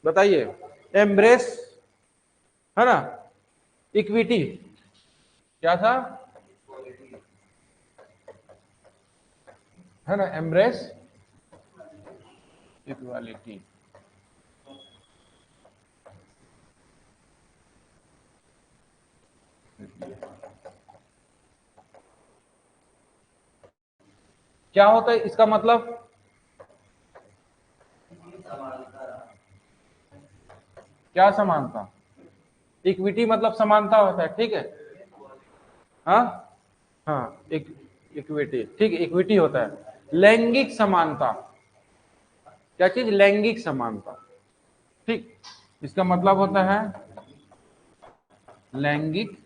बताइए, एम्ब्रेस, है ना, इक्विटी, क्या था, है ना, एम्ब्रेस इक्वालिटी। क्या होता है इसका मतलब, क्या समानता, इक्विटी मतलब समानता होता है, ठीक है। हाँ हाँ, इक्विटी, ठीक है, इक्विटी होता है। लैंगिक समानता, क्या चीज, लैंगिक समानता, ठीक, इसका मतलब होता है लैंगिक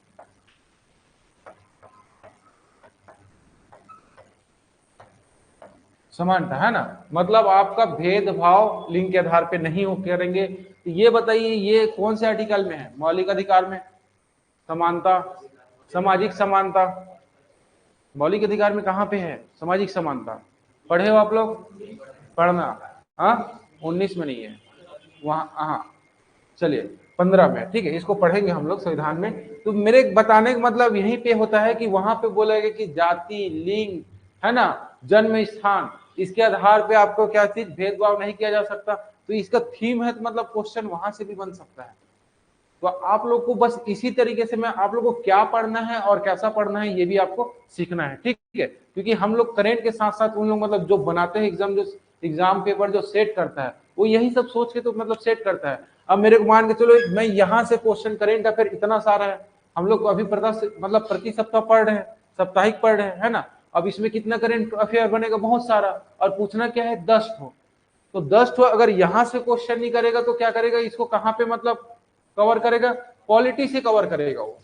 समानता, है ना, मतलब आपका भेदभाव लिंग के आधार पे नहीं हो करेंगे। ये बताइए ये कौन से आर्टिकल में है, मौलिक अधिकार में, समानता, सामाजिक समानता, मौलिक अधिकार में कहाँ पे है सामाजिक समानता, पढ़े हो आप लोग, पढ़ना, हाँ 19 में नहीं है वहां, हाँ चलिए 15 में, ठीक है, इसको पढ़ेंगे हम लोग संविधान में। तो मेरे बताने का मतलब यहीं पे होता है कि वहां पे बोलेगा कि जाति, लिंग, है ना, जन्म स्थान, इसके आधार पे आपको क्या चीज भेदभाव नहीं किया जा सकता। तो इसका थीम है, तो मतलब क्वेश्चन वहां से भी बन सकता है। तो आप लोग को बस इसी तरीके से, मैं आप लोग को क्या पढ़ना है और कैसा पढ़ना है ये भी आपको सीखना है, ठीक है, क्योंकि हम लोग करेंट के साथ साथ उन लोग मतलब जो बनाते हैं एग्जाम, जो एग्जाम पेपर जो सेट करता है, वो यही सब सोच के तो मतलब सेट करता है। अब मेरे को मान के चलो, मैं यहाँ से क्वेश्चन करेंट अफेयर इतना सारा है, हम लोग अभी मतलब प्रति सप्ताह पढ़ रहे हैं, साप्ताहिक पढ़ रहे हैं, है ना। अब इसमें कितना करेंट अफेयर बनेगा, बहुत सारा, और पूछना क्या है 10 ठो। तो 10 ठो अगर यहां से क्वेश्चन नहीं करेगा तो क्या करेगा, इसको कहां पे मतलब कवर करेगा, पॉलिटी से कवर करेगा वो,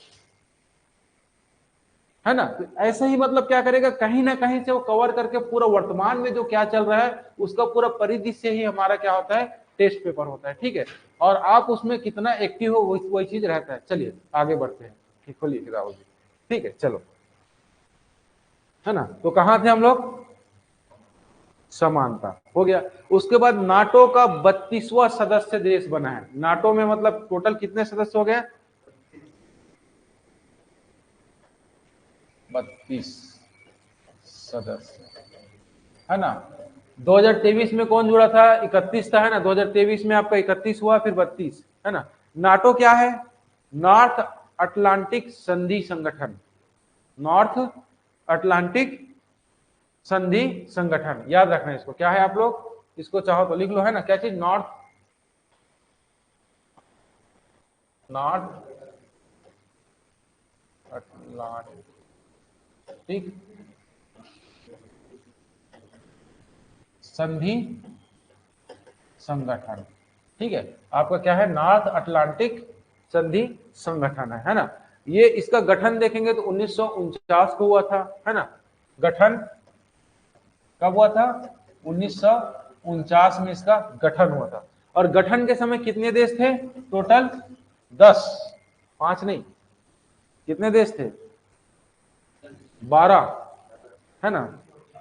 है ना। तो ऐसे ही मतलब क्या करेगा, कहीं ना कहीं से वो कवर करके पूरा वर्तमान में जो क्या चल रहा है उसका पूरा परिदृश्य ही हमारा क्या होता है, टेस्ट पेपर होता है, ठीक है। और आप उसमें कितना एक्टिव हो वही चीज रहता है। चलिए आगे बढ़ते हैं, ठीक, खोलिए किताब, ठीक है, चलो, है ना। तो कहां थे हम लोग, समानता हो गया। उसके बाद नाटो का 32वां सदस्य देश बना है। नाटो में मतलब टोटल कितने सदस्य हो गए, 32 सदस्य, है ना। 2023 में कौन जुड़ा था, 31 था, है ना, 2023 में आपका 31 हुआ, फिर 32, है ना। नाटो क्या है, नॉर्थ अटलांटिक संधि संगठन, नॉर्थ अटलांटिक संधि संगठन, याद रखना इसको, क्या है आप लोग इसको चाहो तो लिख लो, है ना, क्या चीज, नॉर्थ, नॉर्थ अटलांटिक संधि संगठन, ठीक है, आपका क्या है, नॉर्थ अटलांटिक संधि संगठन है ना। ये इसका गठन देखेंगे तो 1949 को हुआ था, है ना, गठन कब हुआ था, 1949 में इसका गठन हुआ था। और गठन के समय कितने देश थे टोटल, 10, 5 नहीं, कितने देश थे, 12, है ना,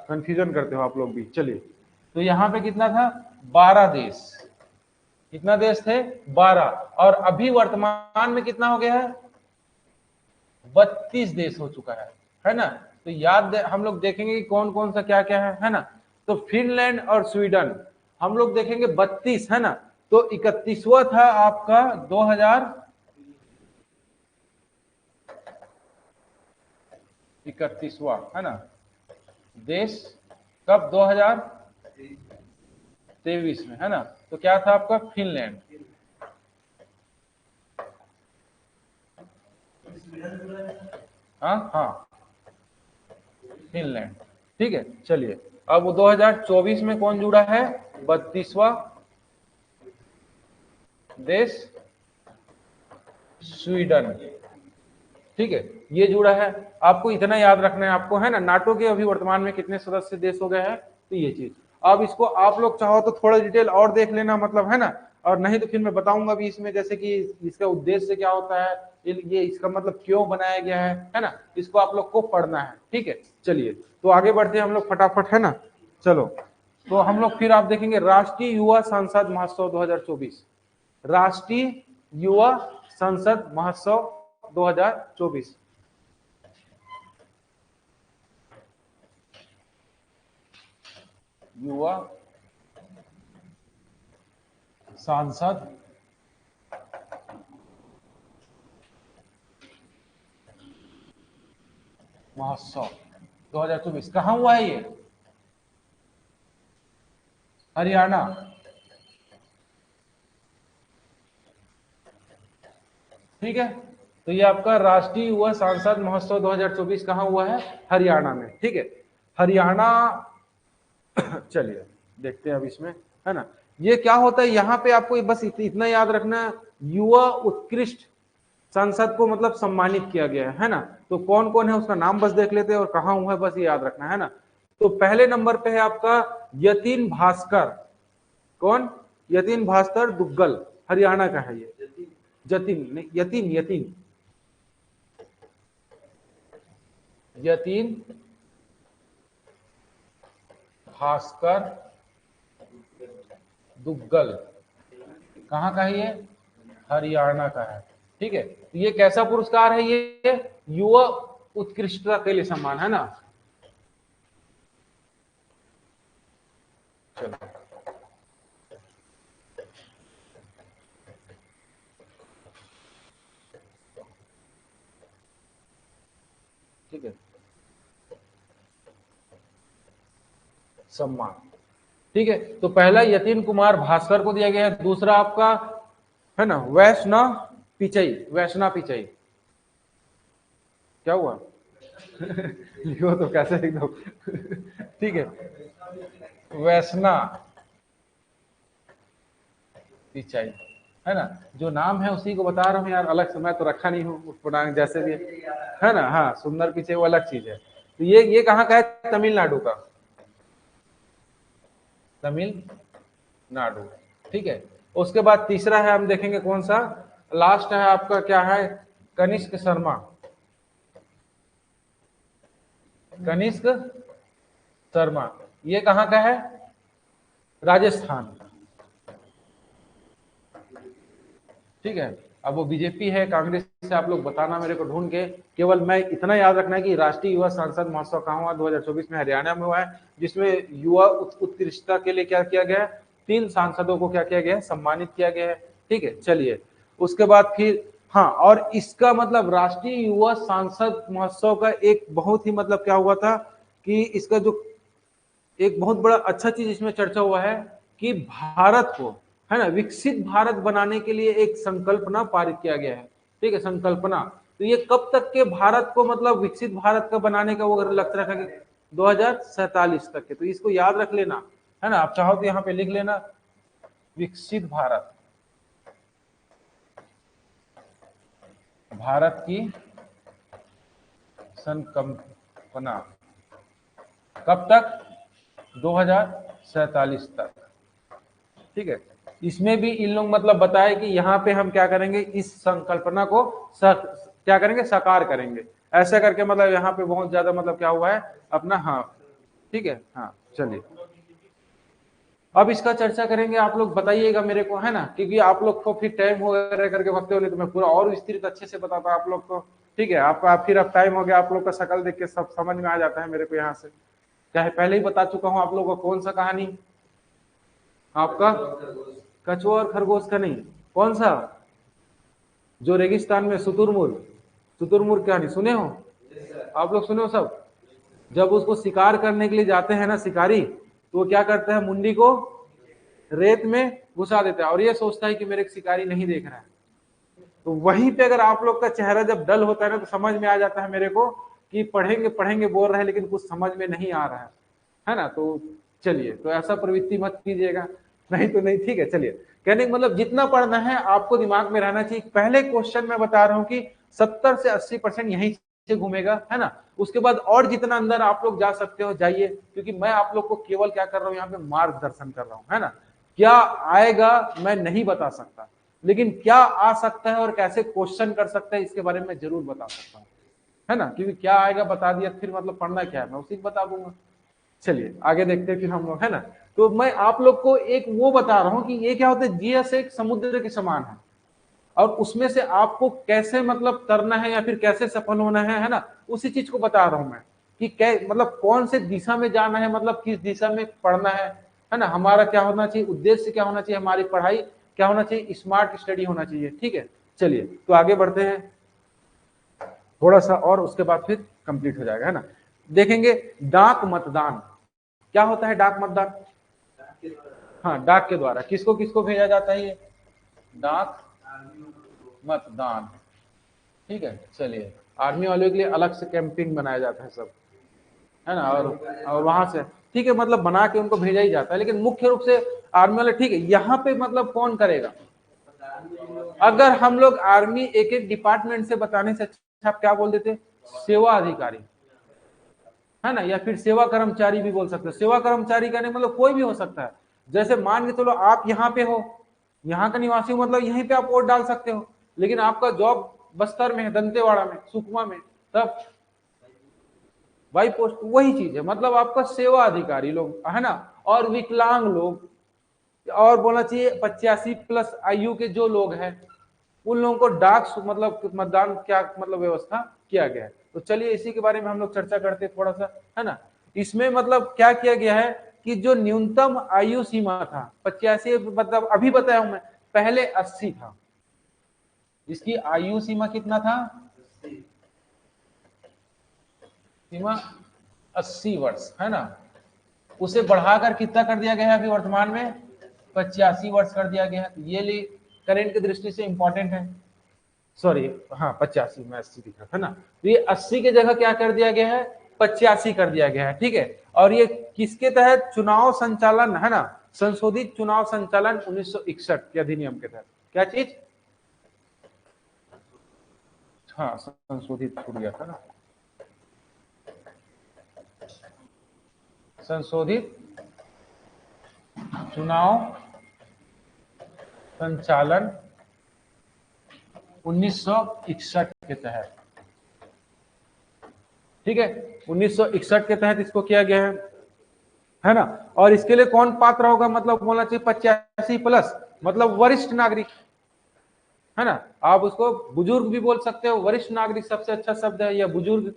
कंफ्यूजन करते हो आप लोग भी। चलिए, तो यहां पे कितना था, 12 देश, कितना देश थे, 12, और अभी वर्तमान में कितना हो गया है, 32 देश हो चुका है ना। तो याद हम लोग देखेंगे कि कौन कौन सा क्या क्या है ना। तो फिनलैंड और स्वीडन हम लोग देखेंगे 32, है ना, तो 31वां था आपका 2031वां, है ना। देश कब? 2023 में, है ना। तो क्या था आपका? फिनलैंड। हाँ हाँ, फिनलैंड। ठीक है, चलिए अब वो 2024 में कौन जुड़ा है? 32वां देश स्वीडन। ठीक है, ये जुड़ा है। आपको इतना याद रखना है आपको, है ना। नाटो के अभी वर्तमान में कितने सदस्य देश हो गए हैं, तो ये चीज। अब इसको आप लोग चाहो तो थोड़ा डिटेल और देख लेना, मतलब, है ना। और नहीं तो फिर मैं बताऊंगा भी इसमें, जैसे कि इसका उद्देश्य क्या होता है, ये इसका मतलब क्यों बनाया गया है ना। इसको आप लोग को पढ़ना है। ठीक है, चलिए तो आगे बढ़ते हैं हम लोग फटाफट, है ना। चलो, तो हम लोग फिर आप देखेंगे राष्ट्रीय युवा संसद महोत्सव 2024। राष्ट्रीय युवा संसद महोत्सव 2024। युवा सांसद महोत्सव 2024 कहाँ हुआ है? ये हरियाणा। ठीक है, तो ये आपका राष्ट्रीय युवा सांसद महोत्सव 2024 कहाँ हुआ है? हरियाणा में। ठीक है, हरियाणा। चलिए देखते हैं अब इसमें, है ना। ये क्या होता है यहाँ पे, आपको बस इतना याद रखना है, युवा उत्कृष्ट सांसद को मतलब सम्मानित किया गया है ना। तो कौन कौन है उसका नाम बस देख लेते हैं और कहाँ हुआ है, बस ये याद रखना है ना। तो पहले नंबर पे है आपका यतीन भास्कर। कौन? यतीन भास्कर दुग्गल, हरियाणा का है ये। जतिन नहीं, यतीन यतीन यतीन भास्कर दुग्गल। कहाँ का है ये? हरियाणा का है। ठीक है, तो ये कैसा पुरस्कार है? ये युवा उत्कृष्टता के लिए सम्मान, है ना। चलो, ठीक है, सम्मान। ठीक है, तो पहला यतीन कुमार भास्कर को दिया गया है। दूसरा आपका, है ना, वैष्णव पिचई। वैष्णव पिचई। क्या हुआ? लिखो तो कैसे लिख दो। ठीक है, वैष्णव पिचाई, है ना। जो नाम है उसी को बता रहा हूँ यार, अलग से मैं तो रखा नहीं हूँ पुराने जैसे भी है ना। हाँ, सुंदर पिचाई वो अलग चीज है। तो ये कहाँ का है? तमिलनाडु का। तमिलनाडु। ठीक है, उसके बाद तीसरा है, हम देखेंगे कौन सा लास्ट है आपका, क्या है? कनिष्क शर्मा। कनिष्क शर्मा, ये कहाँ का है? राजस्थान। ठीक है, अब वो बीजेपी है कांग्रेस से, आप लोग बताना मेरे को ढूंढ के। केवल मैं इतना याद रखना है कि राष्ट्रीय युवा सांसद महोत्सव कहाँ हुआ? 2024 में हरियाणा में हुआ है, जिसमें युवा उत्कृष्टता के लिए क्या किया गया है? 3 सांसदों को क्या किया गया है? सम्मानित किया गया है। ठीक है, चलिए उसके बाद फिर, हाँ, और इसका मतलब राष्ट्रीय युवा सांसद महोत्सव का एक बहुत ही मतलब क्या हुआ था कि इसका जो एक बहुत बड़ा अच्छा चीज इसमें चर्चा हुआ है कि भारत को, है ना, विकसित भारत बनाने के लिए एक संकल्पना पारित किया गया है। ठीक है, संकल्पना। तो ये कब तक के भारत को मतलब विकसित भारत का बनाने का वो लक्ष्य रखा गया? 2047 तक के। तो इसको याद रख लेना, है ना। आप चाहो तो यहाँ पे लिख लेना, विकसित भारत, भारत की संकल्पना कब तक? 2047 तक। ठीक है, इसमें भी इन लोग मतलब बताए कि यहाँ पे हम क्या करेंगे, इस संकल्पना को क्या करेंगे? साकार करेंगे। ऐसा करके मतलब यहाँ पे बहुत ज्यादा मतलब क्या हुआ है अपना। हाँ, ठीक है, हाँ, चलिए अब इसका चर्चा करेंगे। आप लोग बताइएगा मेरे को, है ना, क्योंकि आप लोग को फिर टाइम हो रह करके वक्त होने तो मैं पूरा और विस्तृत अच्छे से बताता आप लोग को। ठीक है, आपका फिर अब टाइम हो गया, आप लोग का शकल देख के सब समझ में आ जाता है मेरे को यहाँ से। चाहे पहले ही बता चुका हूँ आप लोगों को कौन सा कहानी आपका कछुआ और खरगोश का नहीं, कौन सा, जो रेगिस्तान में शुतुरमुर्ग कहानी सुने हो आप लोग, सुने हो सब? जब उसको शिकार करने के लिए जाते हैं ना शिकारी, तो वो क्या करते हैं, मुंडी को रेत में घुसा देता है और ये सोचता है कि मेरे शिकारी नहीं देख रहा है। तो वहीं पे अगर आप लोग का चेहरा जब डल होता है ना, तो समझ में आ जाता है मेरे को कि पढ़ेंगे पढ़ेंगे बोल रहे हैं लेकिन कुछ समझ में नहीं आ रहा है ना। तो चलिए, तो ऐसा प्रवृत्ति मत कीजिएगा, नहीं तो नहीं, ठीक है। चलिए, कहने का मतलब जितना पढ़ना है आपको दिमाग में रहना चाहिए। पहले क्वेश्चन में बता रहा हूं कि 70 से 80% यहीं से घूमेगा, है ना। उसके बाद और जितना अंदर आप लोग जा सकते हो जाइए, क्योंकि मैं आप लोग को केवल क्या कर रहा हूं, यहाँ पे मार्गदर्शन कर रहा हूं, है ना। क्या आएगा मैं नहीं बता सकता, लेकिन क्या आ सकता है और कैसे क्वेश्चन कर सकते हैं इसके बारे में जरूर बता सकता हूँ, है ना। क्योंकि क्या आएगा बता दिया फिर मतलब पढ़ना क्या है, मैं उसी को बता दूंगा। चलिए आगे देखते हैं फिर हम लोग, है ना। तो मैं आप लोग को एक वो बता रहा हूं कि ये क्या होता है, जीएस एक समुद्र के समान है और उसमें से आपको कैसे मतलब करना है या फिर कैसे सफल होना है ना, उसी चीज को बता रहा हूं मैं कि मतलब कौन से दिशा में जाना है, मतलब किस दिशा में पढ़ना है ना। हमारा क्या होना चाहिए, उद्देश्य क्या होना चाहिए, हमारी पढ़ाई क्या होना चाहिए, स्मार्ट स्टडी होना चाहिए, ठीक है। चलिए तो आगे बढ़ते हैं थोड़ा सा और उसके बाद फिर कंप्लीट हो जाएगा, है ना। देखेंगे डाक मतदान क्या होता है। डाक मतदान, हाँ, डाक के द्वारा किसको किसको भेजा जाता है, ये डाक मतदान, ठीक है। चलिए, आर्मी वालों के लिए अलग से कैंपिंग बनाया जाता है सब, है ना। और वहां से ठीक है, मतलब बना के उनको भेजा ही जाता है, लेकिन मुख्य रूप से आर्मी वाले, ठीक है। यहाँ पे मतलब कौन करेगा, अगर हम लोग आर्मी एक एक डिपार्टमेंट से बताने से अच्छा आप क्या बोल देते, सेवा अधिकारी, है ना, या फिर सेवा कर्मचारी भी बोल सकते हो। सेवा कर्मचारी का नहीं मतलब कोई भी हो सकता है। जैसे मान के चलो आप यहाँ पे हो, यहाँ का निवासी हो, मतलब यहीं पे आप वोट डाल सकते हो, लेकिन आपका जॉब बस्तर में है, दंतेवाड़ा में, सुकमा में, तब बाई पोस्ट वही चीज है, मतलब आपका सेवा अधिकारी लोग, है ना। और विकलांग लोग, और बोलना चाहिए 85+ आयु के जो लोग हैं, उन लोगों को डाक मतलब मतदान क्या मतलब व्यवस्था किया गया है। तो चलिए इसी के बारे में हम लोग चर्चा करते हैं थोड़ा सा, है ना। इसमें मतलब क्या किया गया है कि जो न्यूनतम आयु सीमा था 85, मतलब अभी बताया हूं मैं, पहले 80 था। इसकी आयु सीमा कितना था, सीमा 80 वर्ष, है ना। उसे बढ़ाकर कितना कर दिया गया है अभी वर्तमान में, 85 वर्ष कर दिया गया है। ये करंट की दृष्टि से इंपॉर्टेंट है। सॉरी, हाँ 85, मैं 80 दिख रहा था ना। तो ये 80 की जगह क्या कर दिया गया है, 85 कर दिया गया है, ठीक है। और ये किसके तहत, चुनाव संचालन, है ना, संशोधित चुनाव संचालन 1961 के अधिनियम के तहत। क्या चीज, हाँ संशोधित छूट गया था ना, संशोधित चुनाव संचालन 1961 के तहत, ठीक है। 1961 के तहत इसको किया गया है ना। और इसके लिए कौन पात्र होगा, मतलब बोलना चाहिए 85+, मतलब वरिष्ठ नागरिक, है ना। आप उसको बुजुर्ग भी बोल सकते हो, वरिष्ठ नागरिक सबसे अच्छा शब्द है, या बुजुर्ग,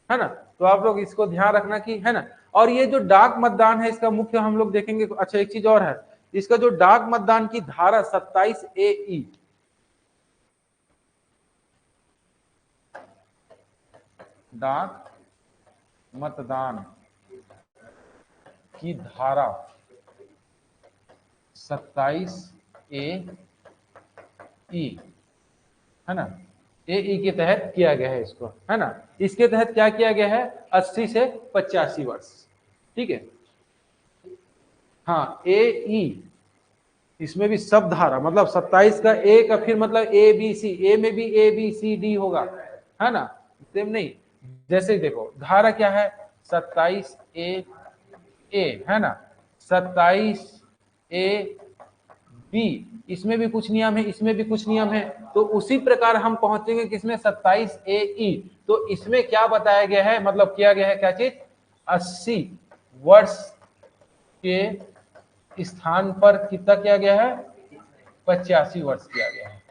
है ना। तो आप लोग इसको ध्यान रखना कि, है ना। और ये जो डाक मतदान है इसका मुख्य हम लोग देखेंगे, अच्छा एक चीज और है, इसका जो डाक मतदान की धारा 27A डाक मतदान की धारा 27A है ना, ए के तहत किया गया है इसको, है ना। इसके तहत क्या किया गया है, 80 से 85 वर्ष, ठीक है। हाँ ए, इसमें भी सब धारा, मतलब 27 का ए का फिर मतलब ABC, ए में भी ABCD होगा, है ना। सेम नहीं, जैसे देखो धारा क्या है, 27A है ना, 27AB, इसमें भी कुछ नियम है, इसमें भी कुछ नियम है। तो उसी प्रकार हम पहुंचेंगे किसमें, 27AE। तो इसमें क्या बताया गया है, मतलब किया गया है क्या चीज, 80 वर्ष के स्थान पर कितना किया गया है, 85 वर्ष किया गया है,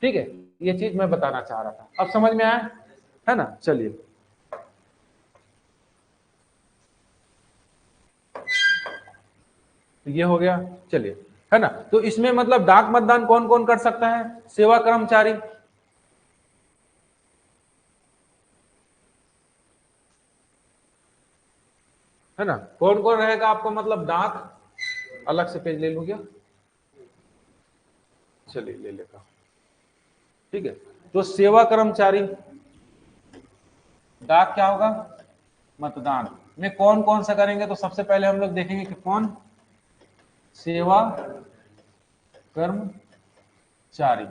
ठीक है। ये चीज मैं बताना चाह रहा था, अब समझ में आया, है ना। चलिए ये हो गया। चलिए है ना। तो इसमें मतलब डाक मतदान कौन कौन कर सकता है? सेवा कर्मचारी, है ना। कौन कौन रहेगा आपको मतलब डाक, अलग से पेज ले लूं क्या? चलिए ले लेता हूं, ठीक है। तो सेवा कर्मचारी, डाक क्या होगा? मतदान में कौन कौन सा करेंगे? तो सबसे पहले हम लोग देखेंगे कि कौन, सेवा कर्मचारी,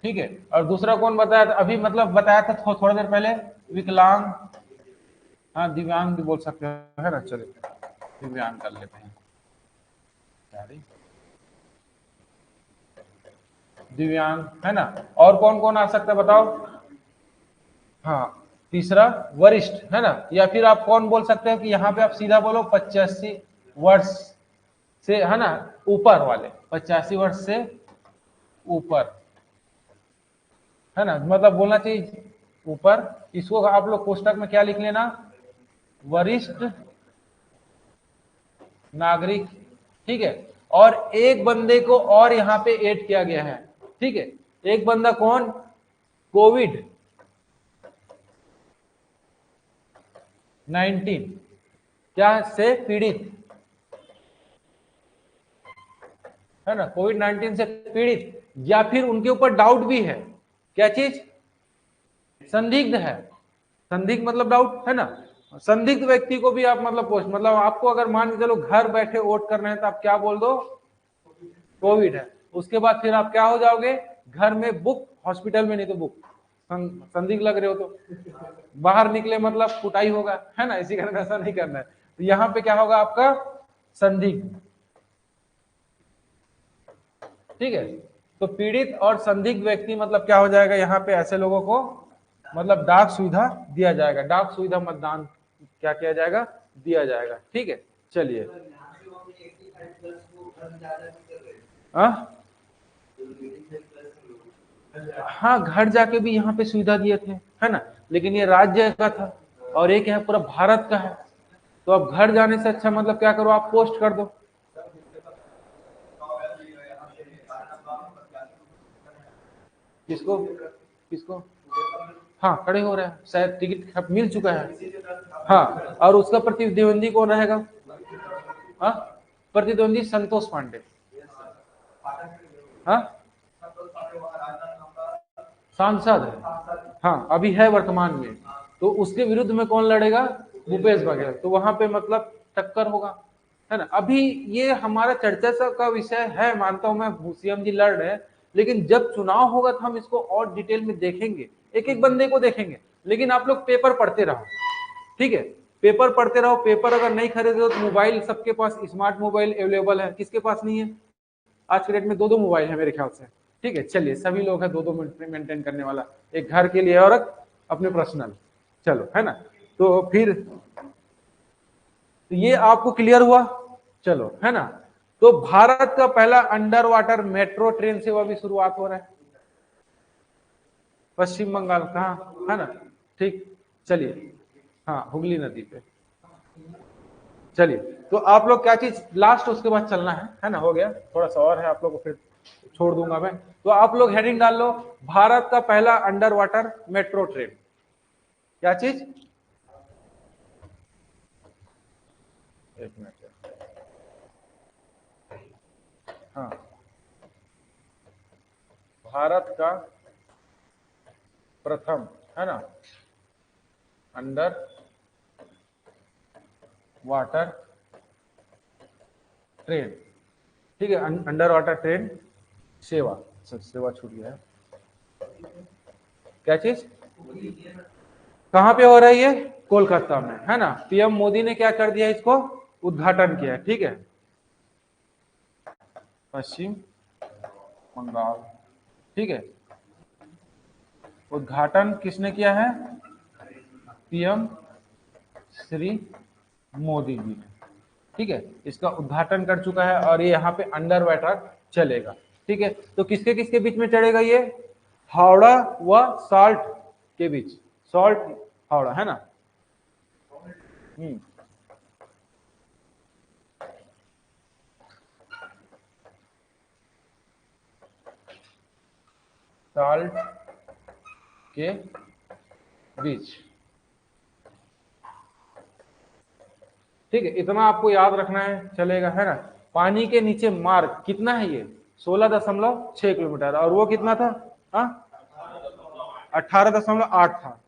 ठीक है। और दूसरा कौन बताया था अभी, मतलब बताया था थोड़ा देर पहले, विकलांग, हाँ दिव्यांग भी बोल सकते हैं, है ना। चलिए दिव्यांग कर लेते हैं, दिव्यांग, है ना। और कौन कौन आ सकता है बताओ? हाँ तीसरा वरिष्ठ, है ना। या फिर आप कौन बोल सकते हो कि यहाँ पे आप सीधा बोलो 85 वर्ष से, है ना, ऊपर वाले, 85 वर्ष से ऊपर, है ना, मतलब बोलना चाहिए ऊपर। इसको आप लोग कोष्टक में क्या लिख लेना? वरिष्ठ नागरिक, ठीक है। और एक बंदे को और यहाँ पे ऐड किया गया है, ठीक है। एक बंदा कौन? कोविड 19 क्या से पीड़ित, है ना, कोविड 19 से पीड़ित, या फिर उनके ऊपर डाउट भी है। क्या चीज? संदिग्ध है। संदिग्ध मतलब डाउट, है ना। संदिग्ध व्यक्ति को भी आप मतलब पोस्ट, मतलब आपको अगर मान के चलो घर बैठे वोट कर रहे हैं तो आप क्या बोल दो? कोविड है। उसके बाद फिर आप क्या हो जाओगे? घर में बुक, हॉस्पिटल में नहीं तो बुक। संदिग्ध लग रहे हो तो बाहर निकले मतलब कुटाई होगा, है ना। इसी कारण ऐसा नहीं करना है। तो यहाँ पे क्या होगा आपका? संदिग्ध, ठीक है। तो पीड़ित और संदिग्ध व्यक्ति मतलब क्या हो जाएगा यहाँ पे? ऐसे लोगों को मतलब डाक सुविधा दिया जाएगा, डाक सुविधा मतदान क्या किया जाएगा? दिया जाएगा, ठीक है। चलिए हाँ घर जाके भी यहाँ पे सुविधा दिए थे, है ना। लेकिन ये राज्य का था और एक है पूरा भारत का है। तो अब घर जाने से अच्छा मतलब क्या करो, आप पोस्ट कर दो। किसको किसको? हाँ खड़े हो रहे हैं, शायद टिकट अब मिल चुका है। हाँ और उसका प्रतिद्वंदी कौन रहेगा? हाँ प्रतिद्वंदी संतोष पांडे। हाँ सांसद है, हाँ अभी है वर्तमान में। तो उसके विरुद्ध में कौन लड़ेगा? भूपेश बघेल। तो वहां पे मतलब टक्कर होगा, है ना। अभी ये हमारा चर्चा का विषय है, मानता हूं मैं, सीएम जी लड़ रहे हैं। लेकिन जब चुनाव होगा तो हम इसको और डिटेल में देखेंगे, एक एक बंदे को देखेंगे। लेकिन आप लोग पेपर पढ़ते रहो, ठीक है। पेपर पढ़ते रहो। पेपर अगर नहीं खरीदे तो मोबाइल सबके पास स्मार्ट मोबाइल अवेलेबल है, किसके पास नहीं है? आज के डेट में दो दो मोबाइल है मेरे ख्याल से, ठीक है। चलिए सभी लोग हैं दो दो मेंटेन करने वाला, एक घर के लिए और एक अपने पर्सनल, चलो, है ना। तो फिर तो ये आपको क्लियर हुआ, चलो, है ना। तो भारत का पहला अंडर वाटर मेट्रो ट्रेन सेवा भी शुरुआत हो रहा है पश्चिम बंगाल, कहाँ, है ना, ठीक। चलिए हाँ हुगली नदी पे। चलिए तो आप लोग क्या चीज लास्ट, उसके बाद चलना है ना। हो गया, थोड़ा सा और है आप लोग को फिर छोड़ दूंगा मैं। तो आप लोग हेडिंग डाल लो, भारत का पहला अंडर वाटर मेट्रो ट्रेन। क्या चीज? एक मिनट, हाँ भारत का प्रथम, है ना, अंडर वाटर ट्रेन, ठीक है। अंडर वाटर ट्रेन सेवा, सेवा छूट गया है। क्या चीज? कहां पे हो रही है? कोलकाता में, है ना। पीएम मोदी ने क्या कर दिया? इसको उद्घाटन किया, ठीक है। पश्चिम बंगाल, ठीक है। उद्घाटन किसने किया है? पीएम श्री मोदी जी ने, ठीक है। इसका उद्घाटन कर चुका है और ये यहाँ पे अंडर वाटर चलेगा, ठीक है। तो किसके किसके बीच में चढ़ेगा ये? हावड़ा व साल्ट के बीच, सॉल्ट हावड़ा, है ना। हम्म, साल्ट के बीच। ठीक है, इतना आपको याद रखना है, चलेगा, है ना। पानी के नीचे मार्क कितना है ये 16.6 किलोमीटर, और वो कितना था, हाँ 18.8 था,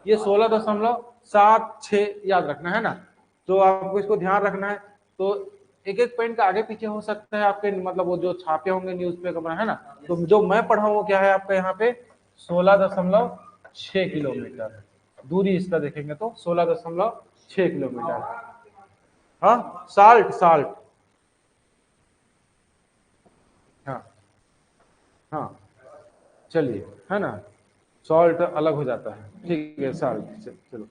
ये 16.76 याद रखना है ना। तो आपको इसको ध्यान रखना है। तो एक एक पॉइंट का आगे पीछे हो सकता है आपके, मतलब वो जो छापे होंगे न्यूज़पेपर, है ना। तो जो मैं पढ़ा हूँ क्या है आपका यहाँ पे 16.6 किलोमीटर दूरी इसका देखेंगे तो 16.6 किलोमीटर। हाँ साल्ट साल्ट, हाँ हाँ चलिए, है ना, सॉल्ट अलग हो जाता है, ठीक है साल्ट। चलो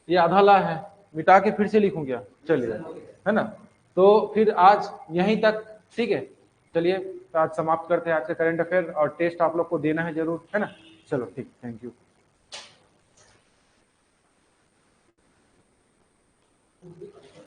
ये आधा ला है, मिटा के फिर से लिखूं क्या, चलिए, है ना। तो फिर आज यहीं तक, ठीक है। चलिए तो आज समाप्त करते हैं आज के करंट अफेयर, और टेस्ट आप लोग को देना है जरूर, है ना। चलो ठीक, थैंक यू।